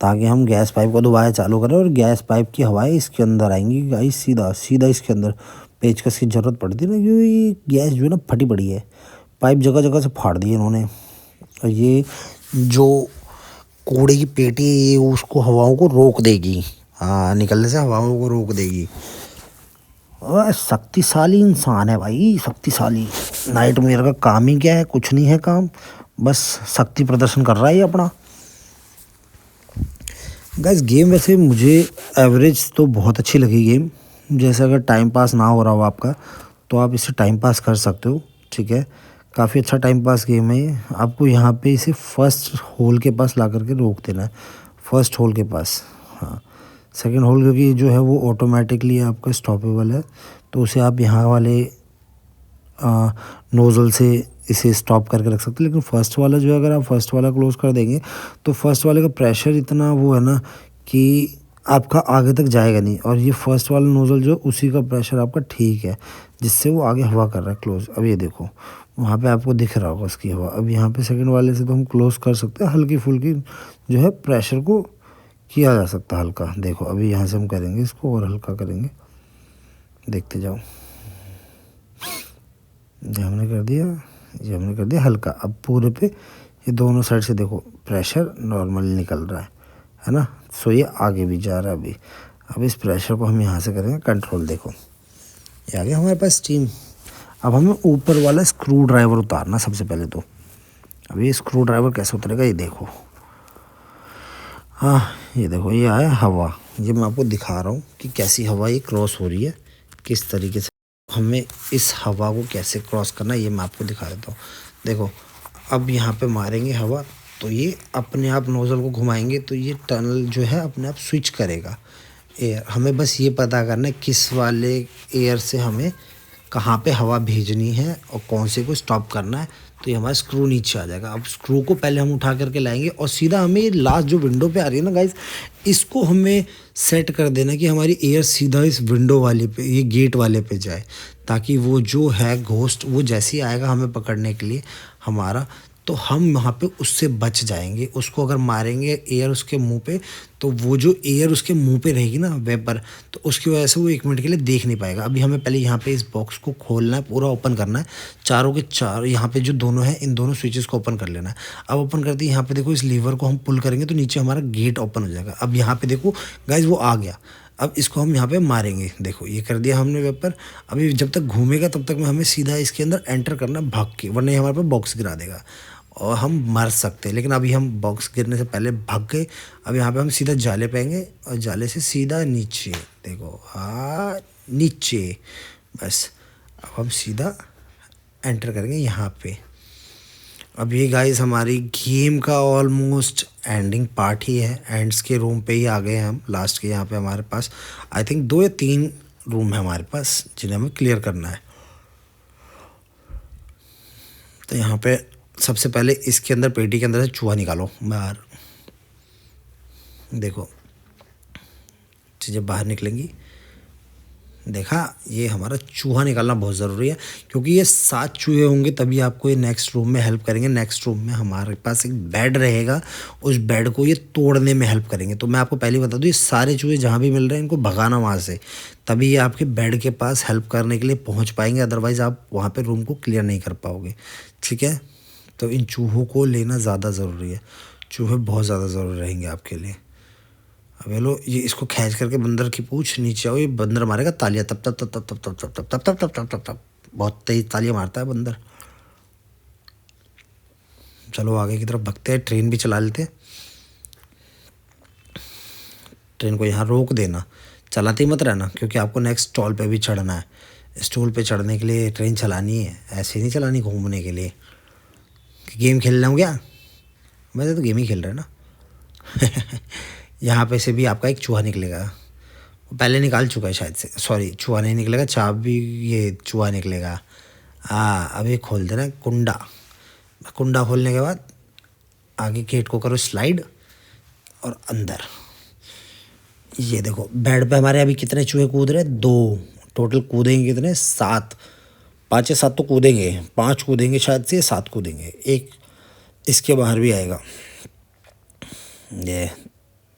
ताकि हम गैस पाइप को दोबारा चालू करें और गैस पाइप की हवाएं इसके अंदर आएंगी गाइस, सीधा इसके अंदर। पेचकस की ज़रूरत पड़ती है ना, क्योंकि ये गैस जो है ना फटी पड़ी है, पाइप जगह जगह से फाड़ दिए इन्होंने। और ये जो कूड़े की पेटी ये उसको हवाओं को रोक देगी। हाँ, निकलने से हवाओं को रोक देगी। और शक्तिशाली इंसान है भाई, शक्तिशाली। नाइटमेयर का काम ही क्या है, कुछ नहीं है काम, बस शक्ति प्रदर्शन कर रहा है ये अपना। गाइस गेम वैसे मुझे एवरेज तो बहुत अच्छी लगी गेम। जैसे अगर टाइम पास ना हो रहा हो आपका तो आप इसे टाइम पास कर सकते हो, ठीक है। काफ़ी अच्छा टाइम पास गेम है ये। आपको यहाँ पे इसे फर्स्ट होल के पास ला करके रोक देना है, फर्स्ट होल के पास। हाँ, सेकंड होल क्योंकि जो है वो ऑटोमेटिकली आपका स्टॉपेबल है, तो उसे आप यहाँ वाले नोज़ल से इसे स्टॉप करके रख सकते हैं। लेकिन फर्स्ट वाला जो है, अगर आप फर्स्ट वाला क्लोज़ कर देंगे तो फर्स्ट वाले का प्रेशर इतना वो है ना कि आपका आगे तक जाएगा नहीं। और ये फर्स्ट वाला नोज़ल जो, उसी का प्रेशर आपका ठीक है, जिससे वो आगे हवा कर रहा है क्लोज़। अब ये देखो वहाँ पे आपको दिख रहा होगा उसकी हवा। अब यहाँ पे सेकंड वाले से तो हम क्लोज़ कर सकते हैं, हल्की फुल्की जो है प्रेशर को किया जा सकता है हल्का। देखो अभी यहाँ से हम करेंगे इसको और हल्का करेंगे, देखते जाओ। ये हमने कर दिया, ये हमने कर दिया हल्का। अब पूरे पे ये दोनों साइड से देखो प्रेशर नॉर्मली निकल रहा है ना। सो ये आगे भी जा रहा है अभी। अब इस प्रेशर को हम यहाँ से करेंगे कंट्रोल। देखो ये आ गया हमारे पास स्टीम। अब हमें ऊपर वाला स्क्रू ड्राइवर उतारना सबसे पहले तो। अब ये स्क्रू ड्राइवर कैसे उतरेगा ये देखो। हाँ ये देखो, ये आया हवा। ये मैं आपको दिखा रहा हूँ कि कैसी हवा ये क्रॉस हो रही है, किस तरीके से हमें इस हवा को कैसे क्रॉस करना है, ये मैं आपको दिखा देता हूँ। देखो अब यहाँ पे मारेंगे हवा तो ये अपने आप नोज़ल को घुमाएंगे तो ये टनल जो है अपने आप स्विच करेगा एयर। हमें बस ये पता करना है किस वाले एयर से हमें कहाँ पे हवा भेजनी है और कौन से को स्टॉप करना है। तो ये हमारा स्क्रू नीचे आ जाएगा। अब स्क्रू को पहले हम उठा करके लाएंगे और सीधा हमें लास्ट जो विंडो पे आ रही है ना गाइस, इसको हमें सेट कर देना कि हमारी एयर सीधा इस विंडो वाले पे, ये गेट वाले पे जाए, ताकि वो जो है घोस्ट वो जैसे ही आएगा हमें पकड़ने के लिए हमारा, तो हम वहाँ पे उससे बच जाएंगे। उसको अगर मारेंगे एयर उसके मुंह पे तो वो जो एयर उसके मुंह पे रहेगी ना वेपर, तो उसकी वजह से वो 1 मिनट के लिए देख नहीं पाएगा। अभी हमें पहले यहाँ पे इस बॉक्स को खोलना है, पूरा ओपन करना है, चारों के चार यहाँ पे जो दोनों हैं इन दोनों स्विचेस को ओपन कर लेना है। अब ओपन करते ही यहाँ पे देखो इस लीवर को हम पुल करेंगे तो नीचे हमारा गेट ओपन हो जाएगा। अब यहाँ पे देखो गाइज वो आ गया। अब इसको हम यहाँ पे मारेंगे। देखो ये कर दिया हमने वेपर। अभी जब तक घूमेगा तब तक में हमें सीधा इसके अंदर एंटर करना भाग के, वरना ये हमारे पे बॉक्स गिरा देगा और हम मर सकते हैं। लेकिन अभी हम बॉक्स गिरने से पहले भाग गए। अब यहाँ पे हम सीधा जाले पे आएंगे और जाले से सीधा नीचे, देखो हाँ नीचे, बस अब हम सीधा एंटर करेंगे यहाँ पे। अब ये गाइस हमारी गेम का ऑलमोस्ट एंडिंग पार्ट ही है, एंड्स के रूम पे ही आ गए हैं हम लास्ट के। यहाँ पे हमारे पास आई थिंक 2 या 3 रूम है हमारे पास जिन्हें हमें क्लियर करना है। तो यहाँ पे सबसे पहले इसके अंदर, पेटी के अंदर से चूहा निकालो बाहर। देखो चीज़ें बाहर निकलेंगी, देखा, ये हमारा चूहा निकालना बहुत ज़रूरी है क्योंकि ये 7 चूहे होंगे तभी आपको ये नेक्स्ट रूम में हेल्प करेंगे। नेक्स्ट रूम में हमारे पास एक बेड रहेगा, उस बेड को ये तोड़ने में हेल्प करेंगे। तो मैं आपको पहले बता दूँ, ये सारे चूहे जहाँ भी मिल रहे हैं इनको भगाना वहाँ से, तभी ये आपके बेड के पास हेल्प करने के लिए पहुँच पाएंगे, अदरवाइज़ आप वहाँ पर रूम को क्लियर नहीं कर पाओगे, ठीक है। तो इन चूहों को लेना ज़्यादा ज़रूरी है, चूहे बहुत ज़्यादा ज़रूरी रहेंगे आपके लिए। अब लो ये इसको खींच करके बंदर की पूंछ नीचे आओ, ये बंदर मारेगा तालियां, तब तब तब तब तब तब तब तब तब तब तब तब तब, बहुत तेज तालियां मारता है बंदर। चलो आगे की तरफ भगते हैं, ट्रेन भी चला लेते हैं। ट्रेन को यहाँ रोक देना, चलाते ही मत रहना क्योंकि आपको नेक्स्ट स्टॉल पे भी चढ़ना है। स्टॉल पे चढ़ने के लिए ट्रेन चलानी है, ऐसे नहीं चलानी घूमने के लिए। गेम खेल रहा हूँ क्या? वैसे तो गेम ही खेल रहे हैं ना। यहाँ पे से भी आपका एक चूहा निकलेगा, वो पहले निकाल चुका है शायद से, सॉरी चूहा नहीं निकलेगा, चाबी, ये चूहा निकलेगा। हाँ अब ये खोल देना कुंडा। कुंडा खोलने के बाद आगे गेट को करो स्लाइड और अंदर। ये देखो बेड पे हमारे अभी कितने चूहे कूद रहे हैं? 2 टोटल कूदेंगे कितने? 7, 5 या 7 तो कूदेंगे, 5 कूदेंगे शायद से, 7 कूदेंगे, एक इसके बाहर भी आएगा। ये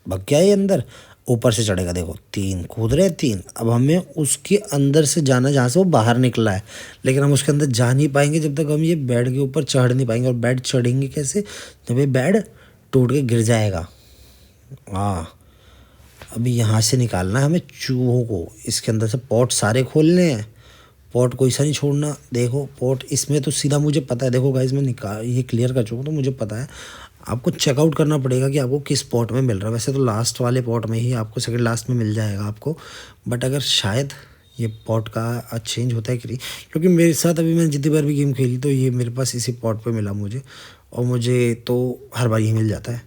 भग गया ये अंदर, ऊपर से चढ़ेगा। देखो 3 कूद रहे हैं, 3। अब हमें उसके अंदर से जाना जहाँ से वो बाहर निकला है, लेकिन हम उसके अंदर जा नहीं पाएंगे जब तक हम ये बेड के ऊपर चढ़ नहीं पाएंगे। और बेड चढ़ेंगे कैसे? जब ये बेड टूट के गिर जाएगा। हाँ, अभी यहाँ से निकालना है हमें चूहों को। इसके अंदर से पॉट सारे खोलने हैं, पॉट कोई सा नहीं छोड़ना। देखो पॉट इसमें तो सीधा मुझे पता है, देखो गाइस मैं निकाल ये क्लियर कर चुका हूँ, तो मुझे पता है। आपको चेकआउट करना पड़ेगा कि आपको किस पॉट में मिल रहा है। वैसे तो लास्ट वाले पॉट में ही आपको, सेकंड लास्ट में मिल जाएगा आपको, बट अगर शायद ये पॉट का चेंज होता है कि नहीं, क्योंकि मेरे साथ अभी मैंने जितनी बार भी गेम खेली तो ये मेरे पास इसी पॉट पे मिला मुझे, और मुझे तो हर बार ही मिल जाता है।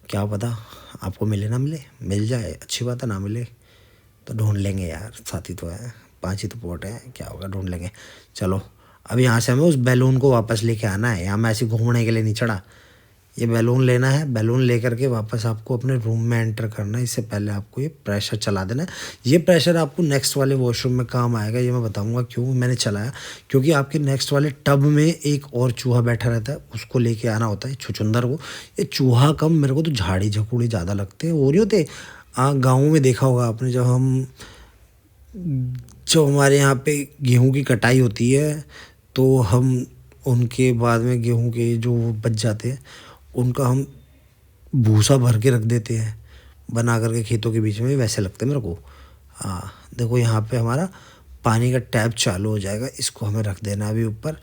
क्या पता आपको मिले ना मिले, मिल जाए अच्छी बात है, ना मिले तो ढूंढ लेंगे यार, साथी तो है, 5 ही तो पॉट है, क्या होगा ढूंढ लेंगे। चलो अब यहाँ से हमें उस बैलून को वापस लेके आना है। यहाँ मैं ऐसे घूमने के लिए नहीं चढ़ा, ये बैलून लेना है। बैलून लेकर के वापस आपको अपने रूम में एंटर करना है। इससे पहले आपको ये प्रेशर चला देना है। ये प्रेशर आपको नेक्स्ट वाले वॉशरूम में काम आएगा, ये मैं बताऊंगा क्यों मैंने चलाया। क्योंकि आपके नेक्स्ट वाले टब में एक और चूहा बैठा रहता है, उसको लेके आना होता है छुछुंदर को। ये चूहा कम, मेरे को तो झाड़ी झकोड़ी ज़्यादा लगते हैं। हो रही होते गाँव में देखा होगा आपने, जब हमारे यहाँ पे गेहूँ की कटाई होती है तो हम उनके बाद में गेहूँ के जो बच जाते हैं उनका हम भूसा भर के रख देते हैं बना करके खेतों के बीच में, वैसे लगते हैं मेरे को। हाँ देखो यहाँ पे हमारा पानी का टैप चालू हो जाएगा, इसको हमें रख देना अभी ऊपर।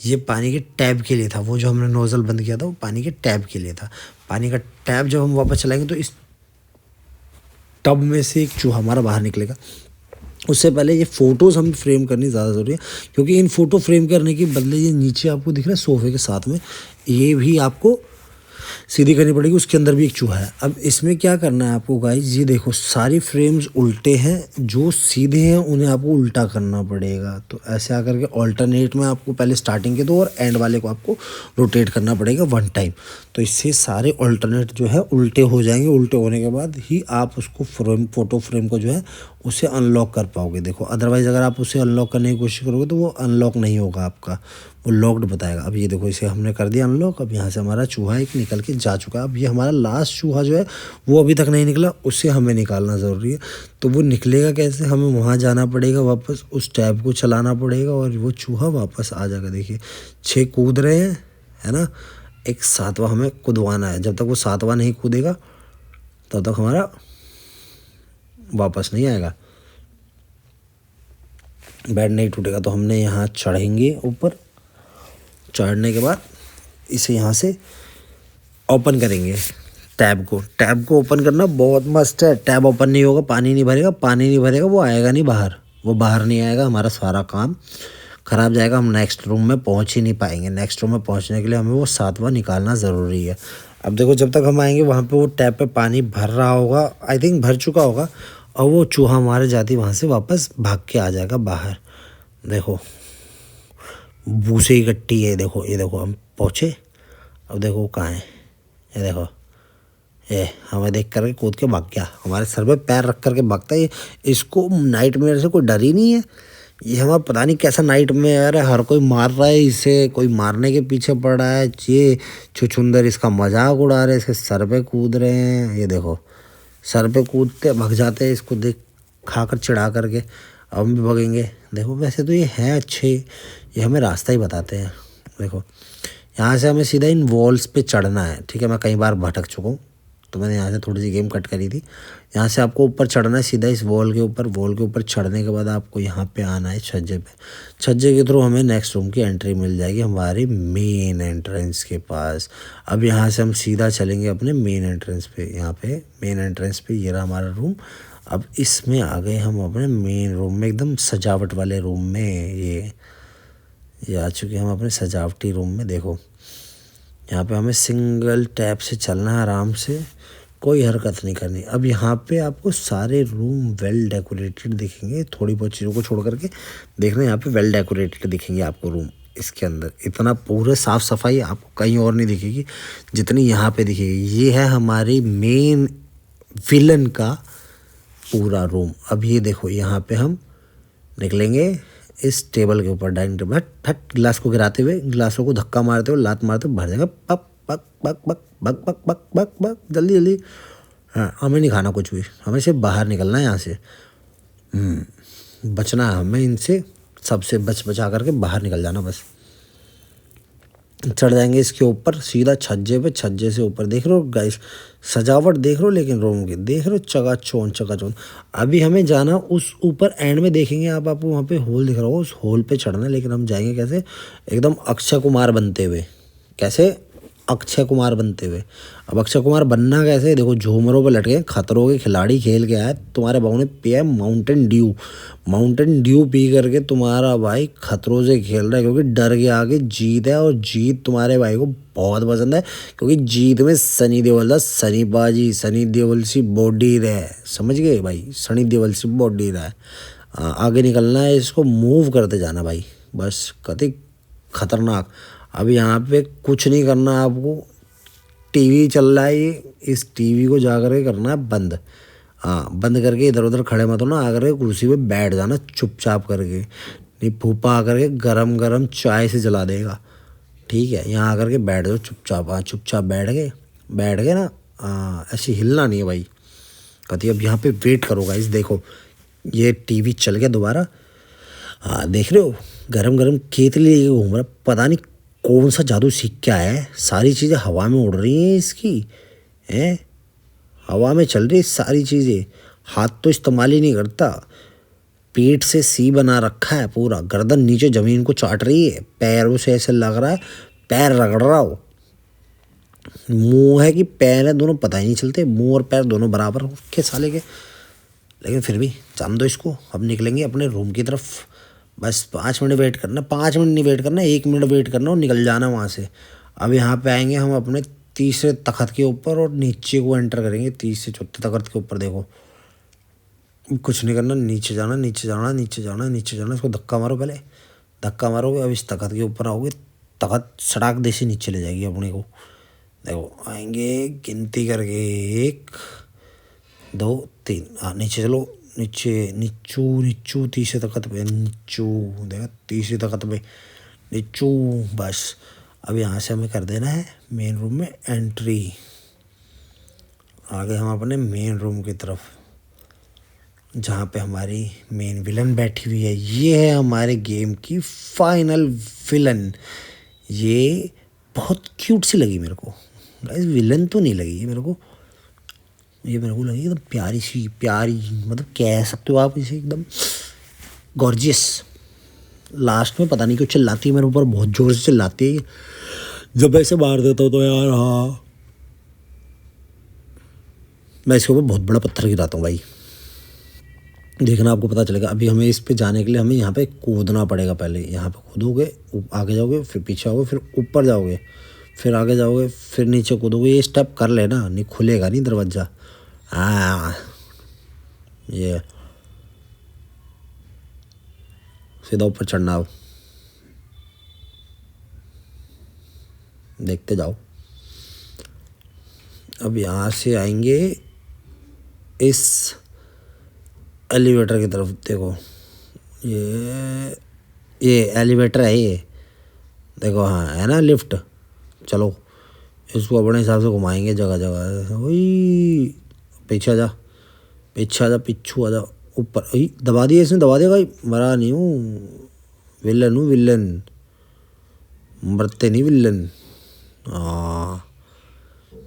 ये पानी के टैप के लिए था, वो जो हमने नोज़ल बंद किया था वो पानी के टैप के लिए था। पानी का टैप जब हम वापस चलाएंगे तो इस टब में से एक चूहा हमारा बाहर निकलेगा। उससे पहले ये फ़ोटोज़ हम फ्रेम करनी ज़्यादा ज़रूरी है, क्योंकि इन फ़ोटो फ्रेम करने के बदले ये नीचे आपको दिख रहा है सोफ़े के साथ में, ये भी आपको सीधी करनी पड़ेगी। उसके अंदर भी एक चूहा है। अब इसमें क्या करना है आपको गाइस, ये देखो सारी फ्रेम्स उल्टे हैं, जो सीधे हैं उन्हें आपको उल्टा करना पड़ेगा। तो ऐसे आकर के ऑल्टरनेट में आपको पहले स्टार्टिंग के दो और एंड वाले को आपको रोटेट करना पड़ेगा 1 टाइम। तो इससे सारे ऑल्टरनेट जो है उल्टे हो जाएंगे। उल्टे होने के बाद ही आप उसको फ़ोटो फ्रेम को जो है उसे अनलॉक कर पाओगे। देखो अदरवाइज़ अगर आप उसे अनलॉक करने की कोशिश करोगे तो वो अनलॉक नहीं होगा आपका, वो लॉक्ड बताएगा। अब ये देखो इसे हमने कर दिया अनलॉक। अब यहाँ से हमारा चूहा एक निकल के जा चुका है। अब ये हमारा लास्ट चूहा जो है वो अभी तक नहीं निकला, उससे हमें निकालना ज़रूरी है। तो वो निकलेगा कैसे, हमें वहाँ जाना पड़ेगा, वापस उस टैब को चलाना पड़ेगा और वो चूहा वापस आ जाएगा। देखिए 6 कूद रहे हैं, है ना, एक 7वां हमें कूदवाना है। जब तक वो 7वां नहीं कूदेगा तब तक हमारा वापस नहीं आएगा, बेड नहीं टूटेगा। तो हमने यहाँ चढ़ेंगे ऊपर, चढ़ने के बाद इसे यहाँ से ओपन करेंगे टैब को। टैब को ओपन करना बहुत मस्त है। टैब ओपन नहीं होगा, पानी नहीं भरेगा, पानी नहीं भरेगा वो आएगा नहीं बाहर, वो बाहर नहीं आएगा, हमारा सारा काम ख़राब जाएगा। हम नेक्स्ट रूम में पहुँच ही नहीं पाएंगे। नेक्स्ट रूम में पहुँचने के लिए हमें वो 7वां निकालना ज़रूरी है। अब देखो जब तक हम आएंगे वहाँ पे वो टैप पे पानी भर रहा होगा, आई थिंक भर चुका होगा, और वो चूहा हमारे जाती वहाँ से वापस भाग के आ जाएगा बाहर। देखो भूसे की गट्टी है, देखो ये देखो हम पहुँचे। अब देखो कहाँ है, ये देखो, ये हमें देख करके कूद के भाग गया, हमारे सर पे पैर रख करके भागता है। इसको नाइट मेयर से कोई डर ही नहीं है। ये हमारा पता नहीं कैसा नाइट मेयर है, हर कोई मार रहा है इसे, कोई मारने के पीछे पड़ा है। ये छुछुंदर इसका मजाक उड़ा रहे हैं, इसके सर पे कूद रहे हैं। ये देखो सर पे कूदते भाग जाते हैं, इसको देख खा कर चिढ़ा करके। अब हम भी भगेंगे। देखो वैसे तो ये हैं अच्छे, ये हमें रास्ता ही बताते हैं। देखो यहाँ से हमें सीधा इन वॉल्स पे चढ़ना है, ठीक है। मैं कई बार भटक चुका हूँ तो मैंने यहाँ से थोड़ी सी गेम कट करी थी। यहाँ से आपको ऊपर चढ़ना है सीधा इस वॉल के ऊपर। वॉल के ऊपर चढ़ने के बाद आपको यहाँ पे आना है छज्जे पे। छज्जे के थ्रू हमें नेक्स्ट रूम की एंट्री मिल जाएगी हमारी मेन एंट्रेंस के पास। अब यहाँ से हम सीधा चलेंगे अपने मेन एंट्रेंस पे। यहाँ पे मेन एंट्रेंस पे ये रहा हमारा रूम। अब इसमें आ गए हम अपने मेन रूम में, एकदम सजावट वाले रूम में। ये आ चुके हैं हम अपने सजावटी रूम में। देखो यहाँ पे हमें सिंगल टैप से चलना है आराम से, कोई हरकत नहीं करनी। अब यहाँ पे आपको सारे रूम वेल डेकोरेटेड दिखेंगे, थोड़ी बहुत चीज़ों को छोड़ करके देखना, यहाँ पे वेल डेकोरेटेड दिखेंगे आपको रूम। इसके अंदर इतना पूरे साफ़ सफाई आपको कहीं और नहीं दिखेगी जितनी यहाँ पे दिखेगी। ये है हमारी मेन विलन का पूरा रूम। अब ये देखो यहाँ पे हम निकलेंगे इस टेबल के ऊपर, डाइनिंग टेबल, हट हट, गिलास को गिराते हुए, गिलासों को धक्का मारते हुए, लात मारते हुए भर जाएगा। पक पक पक पक बक बक बक बक बक, जल्दी जल्दी। हाँ हमें नहीं खाना कुछ भी, हमें सिर्फ बाहर निकलना है यहाँ से। बचना है हमें इनसे, सबसे बचा करके बाहर निकल जाना बस। चढ़ जाएंगे इसके ऊपर सीधा छज्जे पे, छज्जे से ऊपर। देख रहे हो गाइस, सजावट देख रहे हो, लेकिन रूम की देख रहे हो, चकाचौंध चकाचौंध। अभी हमें जाना उस ऊपर, एंड में देखेंगे आप, आपको वहाँ पे होल दिख रहा होगा, उस होल पे चढ़ना है। लेकिन हम जाएंगे कैसे? एकदम अक्षय कुमार बनते हुए। कैसे? अक्षय कुमार बनते हुए। अब अक्षय कुमार बनना कैसे? देखो, झूमरों पे लटके खतरों के खिलाड़ी खेल के आए, तुम्हारे भाव ने पिया Mountain Dew. Mountain Dew P करके तुम्हारा भाई खतरों से खेल रहा है, क्योंकि डर के आगे जीत है, और जीत तुम्हारे भाई को बहुत पसंद है, क्योंकि जीत में सनी देओल था। सनी बाजी, सनी देओल सी बॉडी रहे, समझ गए भाई? सनी देओल सी बॉडी रहे। आगे निकलना है, इसको मूव करते जाना भाई, बस। कति खतरनाक। अब यहाँ पे कुछ नहीं करना आपको। टीवी चल रहा है ये, इस टीवी को जा कर के करना है बंद। हाँ, बंद करके इधर उधर खड़े मत होना, आकर के कुर्सी पे बैठ जाना चुपचाप करके, नहीं फूफा आकर के गरम गरम चाय से जला देगा। ठीक है, यहाँ आकर के बैठ जाओ चुपचाप। हाँ, चुपचाप बैठ गए ना। हाँ, ऐसे हिलना नहीं है भाई। कहती अब यहाँ पे वेट करो गाइस। देखो, ये टीवी चल गया दोबारा। हाँ, देख रहे हो, गरम गरम केतली लेके घूम रहा। पता नहीं कौन सा जादू सीख के आया है, सारी चीज़ें हवा में उड़ रही हैं इसकी। हैं, हवा में चल रही सारी चीज़ें। हाथ तो इस्तेमाल ही नहीं करता, पेट से सी बना रखा है पूरा। गर्दन नीचे ज़मीन को चाट रही है, पैरों से ऐसे लग रहा है पैर रगड़ रहा हो। मुंह है कि पैर है, दोनों पता ही नहीं चलते। मुंह और पैर दोनों बराबर के साले के। लेकिन फिर भी जान दो इसको। अब निकलेंगे अपने रूम की तरफ। बस 5 मिनट वेट करना, 5 मिनट नहीं वेट करना, 1 मिनट वेट करना और निकल जाना वहाँ से। अब यहाँ पे आएंगे हम अपने तीसरे तख्त के ऊपर, और नीचे को एंटर करेंगे तीसरे चौथे तख्त के ऊपर। देखो, कुछ नहीं करना, नीचे जाना, नीचे जाना, नीचे जाना, नीचे जाना। इसको धक्का मारो, पहले धक्का मारोगे, अब इस तख्त के ऊपर आओगे, तख्त सड़ाक देसी नीचे ले जाएगी अपने को। देखो, आएंगे गिनती करके 1 2 3। हाँ, नीचे चलो, नीचे नीचू नीचू तीसरे तख्त पे नीचू। देखा, तीसरी तख्त पे नीचू। बस, अब यहाँ से हमें कर देना है मेन रूम में एंट्री। आगे हम अपने मेन रूम की तरफ, जहाँ पे हमारी मेन विलन बैठी हुई है। ये है हमारे गेम की फाइनल विलन। ये बहुत क्यूट सी लगी मेरे को गाइस। विलन तो नहीं लगी मेरे को, ये मेरे को लगी एकदम प्यारी सी, प्यारी मतलब कह सकते हो आप इसे, एकदम गॉर्जियस। लास्ट में पता नहीं क्यों चिल्लाती है मेरे ऊपर, बहुत ज़ोर से चिल्लाती है जब ऐसे मार देता हूँ तो यार। हाँ, मैं इसके ऊपर बहुत बड़ा पत्थर गिराता हूँ भाई, देखना आपको पता चलेगा। अभी हमें इस पे जाने के लिए हमें यहाँ पे कूदना पड़ेगा। पहले यहाँ पे कूदोगे, आगे जाओगे, फिर पीछे आओगे, फिर ऊपर जाओगे, फिर आगे जाओगे, फिर नीचे कूदोगे। ये स्टेप कर लेना, नहीं खुलेगा नहीं दरवाज़ा। हाँ, ये सीधा ऊपर चढ़ना। अब देखते जाओ। अब यहाँ से आएंगे इस एलिवेटर की तरफ। देखो, ये एलिवेटर है ये, देखो। हाँ, है ना लिफ्ट। चलो, इसको अपने हिसाब से घुमाएंगे जगह जगह। वही, पीछे आ जा, पीछे आ जा, पिछू आ जा, ऊपर। दबा दिया इसने, दबा दिया भाई। मरा नहीं हूँ, विलन हूँ, विलन। मरते नहीं विलन। हाँ,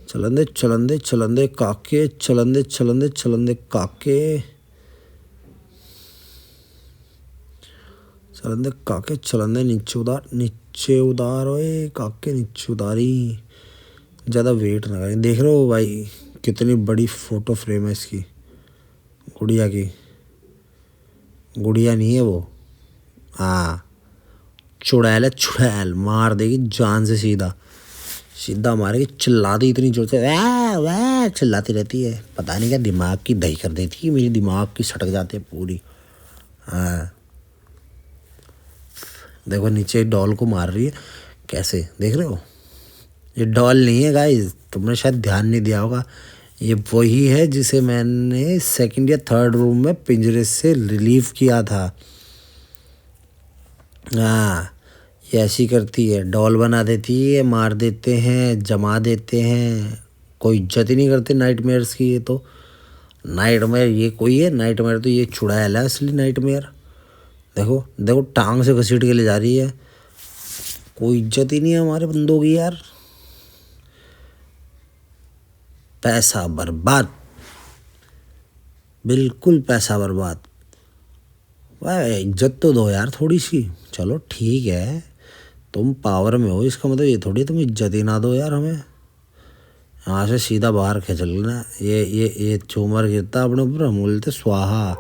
चलंदे चलंदे चलंदे काके, चलंदे चलंदे चलंदे काके, चलंदे काके, चलंदे नीचे उतार, नीचे उतार। ओए काके, नीचे उतारी। ज़्यादा वेट ना करें। देख रहे हो भाई कितनी बड़ी फ़ोटो फ्रेम है इसकी, गुड़िया की। गुड़िया नहीं है वो, हाँ, चुड़ैल है, चुड़ैल। मार देगी जान से, सीधा सीधा मारेगी। चिल्लाती इतनी जोर से, वाह वाह चिल्लाती रहती है। पता नहीं क्या दिमाग की दही कर देती है, मेरी दिमाग की सटक जाती है पूरी। हाँ, देखो नीचे डॉल को मार रही है कैसे, देख रहे हो? ये डॉल नहीं है गाइस, तुमने शायद ध्यान नहीं दिया होगा। ये वही है जिसे मैंने सेकंड या थर्ड रूम में पिंजरे से रिलीव किया था। हाँ, ये ऐसी करती है, डॉल बना देती है, मार देते हैं, जमा देते हैं। कोई इज्जत ही नहीं करते नाइटमेयर्स की। ये तो नाइटमेयर, ये कोई है नाइटमेयर? तो ये चुड़ैल है असली नाइटमेयर। देखो देखो, टांग से घसीट के ले जा रही है। कोई इज्जत ही नहीं है हमारे बंदों की यार। पैसा बर्बाद, बिल्कुल पैसा बर्बाद। वाह, इज्जत तो दो यार थोड़ी सी। चलो ठीक है, तुम पावर में हो, इसका मतलब ये थोड़ी तुम इज्जत ही ना दो यार हमें। यहाँ से सीधा बाहर खींच लेना। ये चूमर गिरता अपने ऊपर, हम बोलते स्वाहा।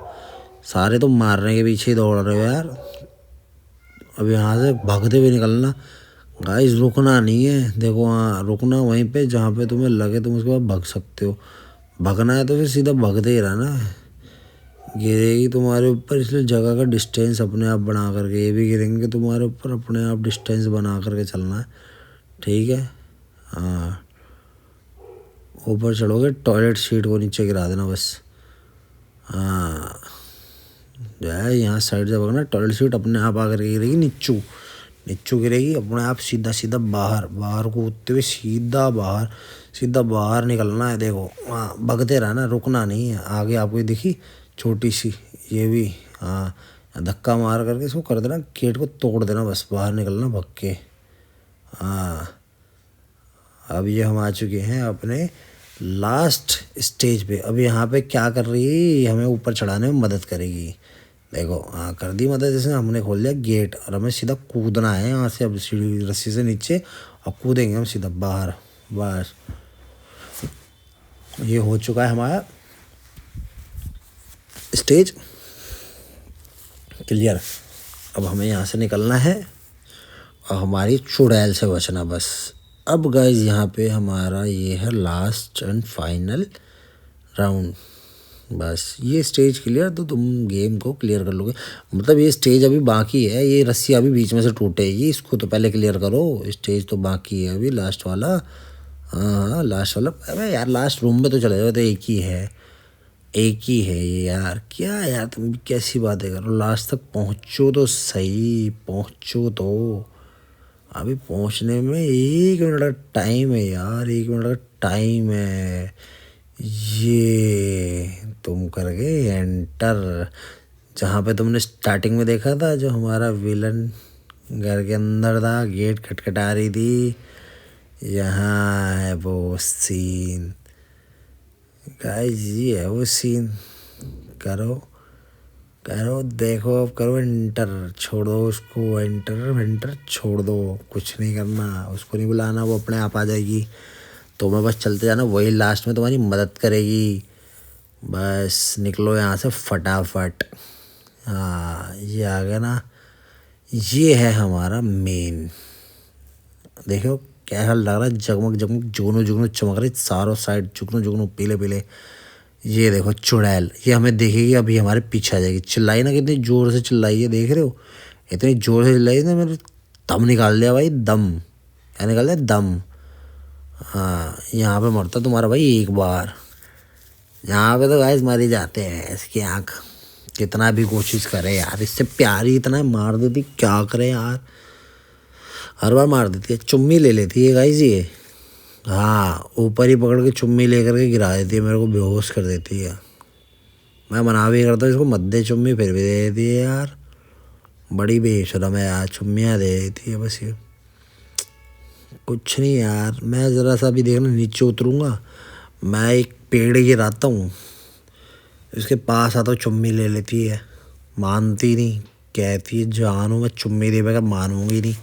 सारे तुम मारने के पीछे ही दौड़ रहे हो यार। अब यहाँ से भागते हुए निकलना गाइस, रुकना नहीं है। देखो हाँ, रुकना वहीं पे जहाँ पे तुम्हें लगे तुम उसके बाद भाग सकते हो। भागना है तो फिर सीधा भागते ही रहना है। गिरेगी तुम्हारे ऊपर, इसलिए जगह का डिस्टेंस अपने आप बना करके, ये भी गिरेंगे तुम्हारे ऊपर, अपने आप डिस्टेंस बना करके चलना है, ठीक है। हाँ, ऊपर चढ़ोगे टॉयलेट सीट को नीचे गिरा देना बस। हाँ, जो है यहाँ साइड से भागना, टॉयलेट सीट अपने आप आकर गिरेगी, नीचू नीचू गिरेगी अपने आप, सीधा सीधा बाहर बाहर कूदते हुए सीधा बाहर, सीधा बाहर निकलना है। देखो हाँ, भागते रहना, रुकना नहीं है। आगे आपको ये दिखी छोटी सी, ये भी हाँ, धक्का मार करके इसको कर देना, गेट को तोड़ देना, बस बाहर निकलना भाग के। हाँ, अब ये हम आ चुके हैं अपने लास्ट स्टेज पे। अब यहाँ पे क्या कर रही है, हमें ऊपर चढ़ाने में मदद करेगी। देखो हाँ, कर दी मदद। जैसे हमने खोल दिया गेट और हमें सीधा कूदना है यहाँ से। अब सीढ़ी रस्सी से नीचे और कूदेंगे हम सीधा बाहर। बस ये हो चुका है हमारा स्टेज क्लियर। अब हमें यहाँ से निकलना है और हमारी चुड़ैल से बचना बस। अब गाइस यहाँ पे हमारा ये है लास्ट एंड फाइनल राउंड। बस ये स्टेज क्लियर तो तुम गेम को क्लियर कर लोगे। मतलब ये स्टेज अभी बाकी है, ये रस्सी अभी बीच में से टूटेगी, इसको तो पहले क्लियर करो। स्टेज तो बाकी है अभी लास्ट वाला। हाँ हाँ, लास्ट वाला। अबे यार लास्ट रूम में तो चले जाओ, तो एक ही है, एक ही है ये यार। क्या यार तुम भी कैसी बातें करो, लास्ट तक पहुँचो तो सही, पहुँचो तो। अभी पहुंचने में 1 मिनट का टाइम है यार, 1 मिनट का टाइम है। ये तुम कर गए एंटर, जहाँ पे तुमने स्टार्टिंग में देखा था जो हमारा विलन घर के अंदर था, गेट खटखटा रही थी। यहाँ है वो सीन गाइस, ये है वो सीन। करो करो, देखो अब करो एंटर, छोड़ दो उसको, एंटर वेंटर छोड़ दो, कुछ नहीं करना, उसको नहीं बुलाना, वो अपने आप आ जाएगी। तुम्हें बस चलते जाना, वही लास्ट में तुम्हारी मदद करेगी। बस निकलो यहाँ से फटाफट। हाँ, ये आ गया ना, ये है हमारा मेन। देखो कैसा लग रहा है, जगमग जगमग जुगनू जुगनू चमक रही चारों साइड, जुगनू जुगनू पीले पीले। ये देखो चुड़ैल, ये हमें देखेगी, अभी हमारे पीछे आ जाएगी। चिल्लाई ना, कितनी ज़ोर से चिल्लाई है, देख रहे हो, इतनी ज़ोर से चिल्लाई ना, मेरे दम निकाल दिया भाई, दम। क्या निकाल दिया, दम। हाँ, यहाँ पे मरता तुम्हारा भाई एक बार। यहाँ पे तो गाइस मारी जाते हैं, इसकी आँख कितना भी कोशिश करे यार, इससे प्यार ही इतना है, मार देती, क्या करे यार, हर बार मार देती है। चुम्मी ले लेती है गाइस ये। हाँ, ऊपर ही पकड़ के चुम्मी लेकर के गिरा देती है, मेरे को बेहोश कर देती है। मैं मना भी करता हूँ इसको मत दे चुम्मी, फिर भी दे देती है यार। बड़ी बेशरम है यार, चुम्मियाँ दे देती है बस ये। कुछ नहीं यार, मैं ज़रा सा भी देखना नीचे उतरूँगा, मैं एक पेड़ गिराता हूँ, इसके पास आता हूँ, चुम्मी ले लेती है। मानती नहीं, कहती है जानू मैं चुम्मी दे बगैर मानूंगी नहीं,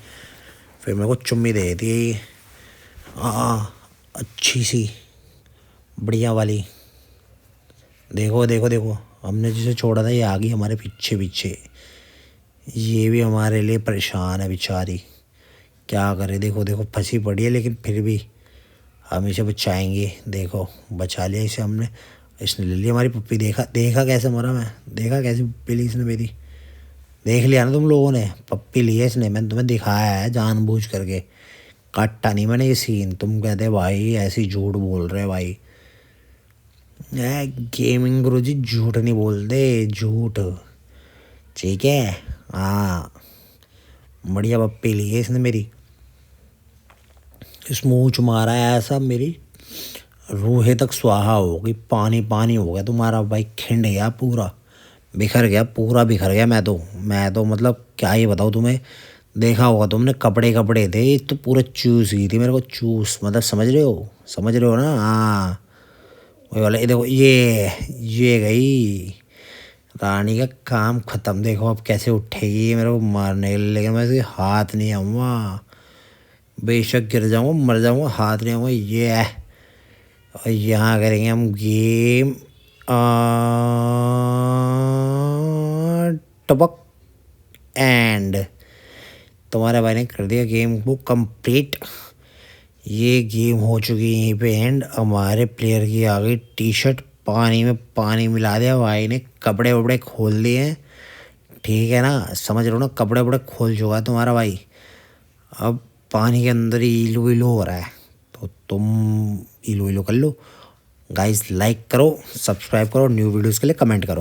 फिर मेरे को चुम्मी दे देती है ये। अच्छी सी बढ़िया वाली। देखो देखो देखो, हमने जिसे छोड़ा था ये आ गई हमारे पीछे पीछे। ये भी हमारे लिए परेशान है बेचारी, क्या करे। देखो देखो फंसी पड़ी है, लेकिन फिर भी हम इसे बचाएंगे। देखो बचा लिया इसे हमने, इसने ले लिया हमारी पप्पी। देखा देखा कैसे मरा मैं, देखा कैसे पप्पी ली इसने मेरी। देख लिया ना तुम लोगों ने, पप्पी ली है इसने, मैंने तुम्हें दिखाया है जानबूझ करके, काटा नहीं मैंने ये सीन। तुम कहते भाई ऐसी झूठ बोल रहे भाई। गेमिंग गुरु जी झूठ नहीं बोलते, झूठ, ठीक है। हाँ, बढ़िया पप्पी ली है इसने मेरी, स्मूच मारा है ऐसा, मेरी रूहे तक स्वाहा हो गई, पानी पानी हो गया तुम्हारा भाई, खिंड गया पूरा, बिखर गया, पूरा बिखर गया। मैं तो मतलब क्या ही बताऊँ तुम्हें, देखा होगा तुमने, कपड़े कपड़े थे, ये तो पूरा चूस गई थी मेरे को, चूस मतलब समझ रहे हो ना? हाँ वही वाला। ये देखो, ये गई रानी का काम खत्म। देखो अब कैसे उठेगी ये मेरे को मारने के लिए, लेकिन मैं इसके हाथ नहीं आऊँगा। बेशक गिर जाऊँगा, मर जाऊँगा, हाथ नहीं आऊँगा। ये है। और यहाँ करेंगे हम गेम टपक एंड। तुम्हारे भाई ने कर दिया गेम को कंप्लीट। ये गेम हो चुकी है यहीं पे एंड। हमारे प्लेयर की आ गई टी शर्ट, पानी में पानी मिला दिया भाई ने, कपड़े वपड़े खोल दिए हैं। ठीक है ना, समझ रहे हो ना, कपड़े वपड़े खोल चुका है तुम्हारा भाई। अब पानी के अंदर ही इलू इलू हो रहा है, तो तुम इलू इलू कर लो। गाइस लाइक करो, सब्सक्राइब करो, न्यू वीडियोस के लिए कमेंट करो।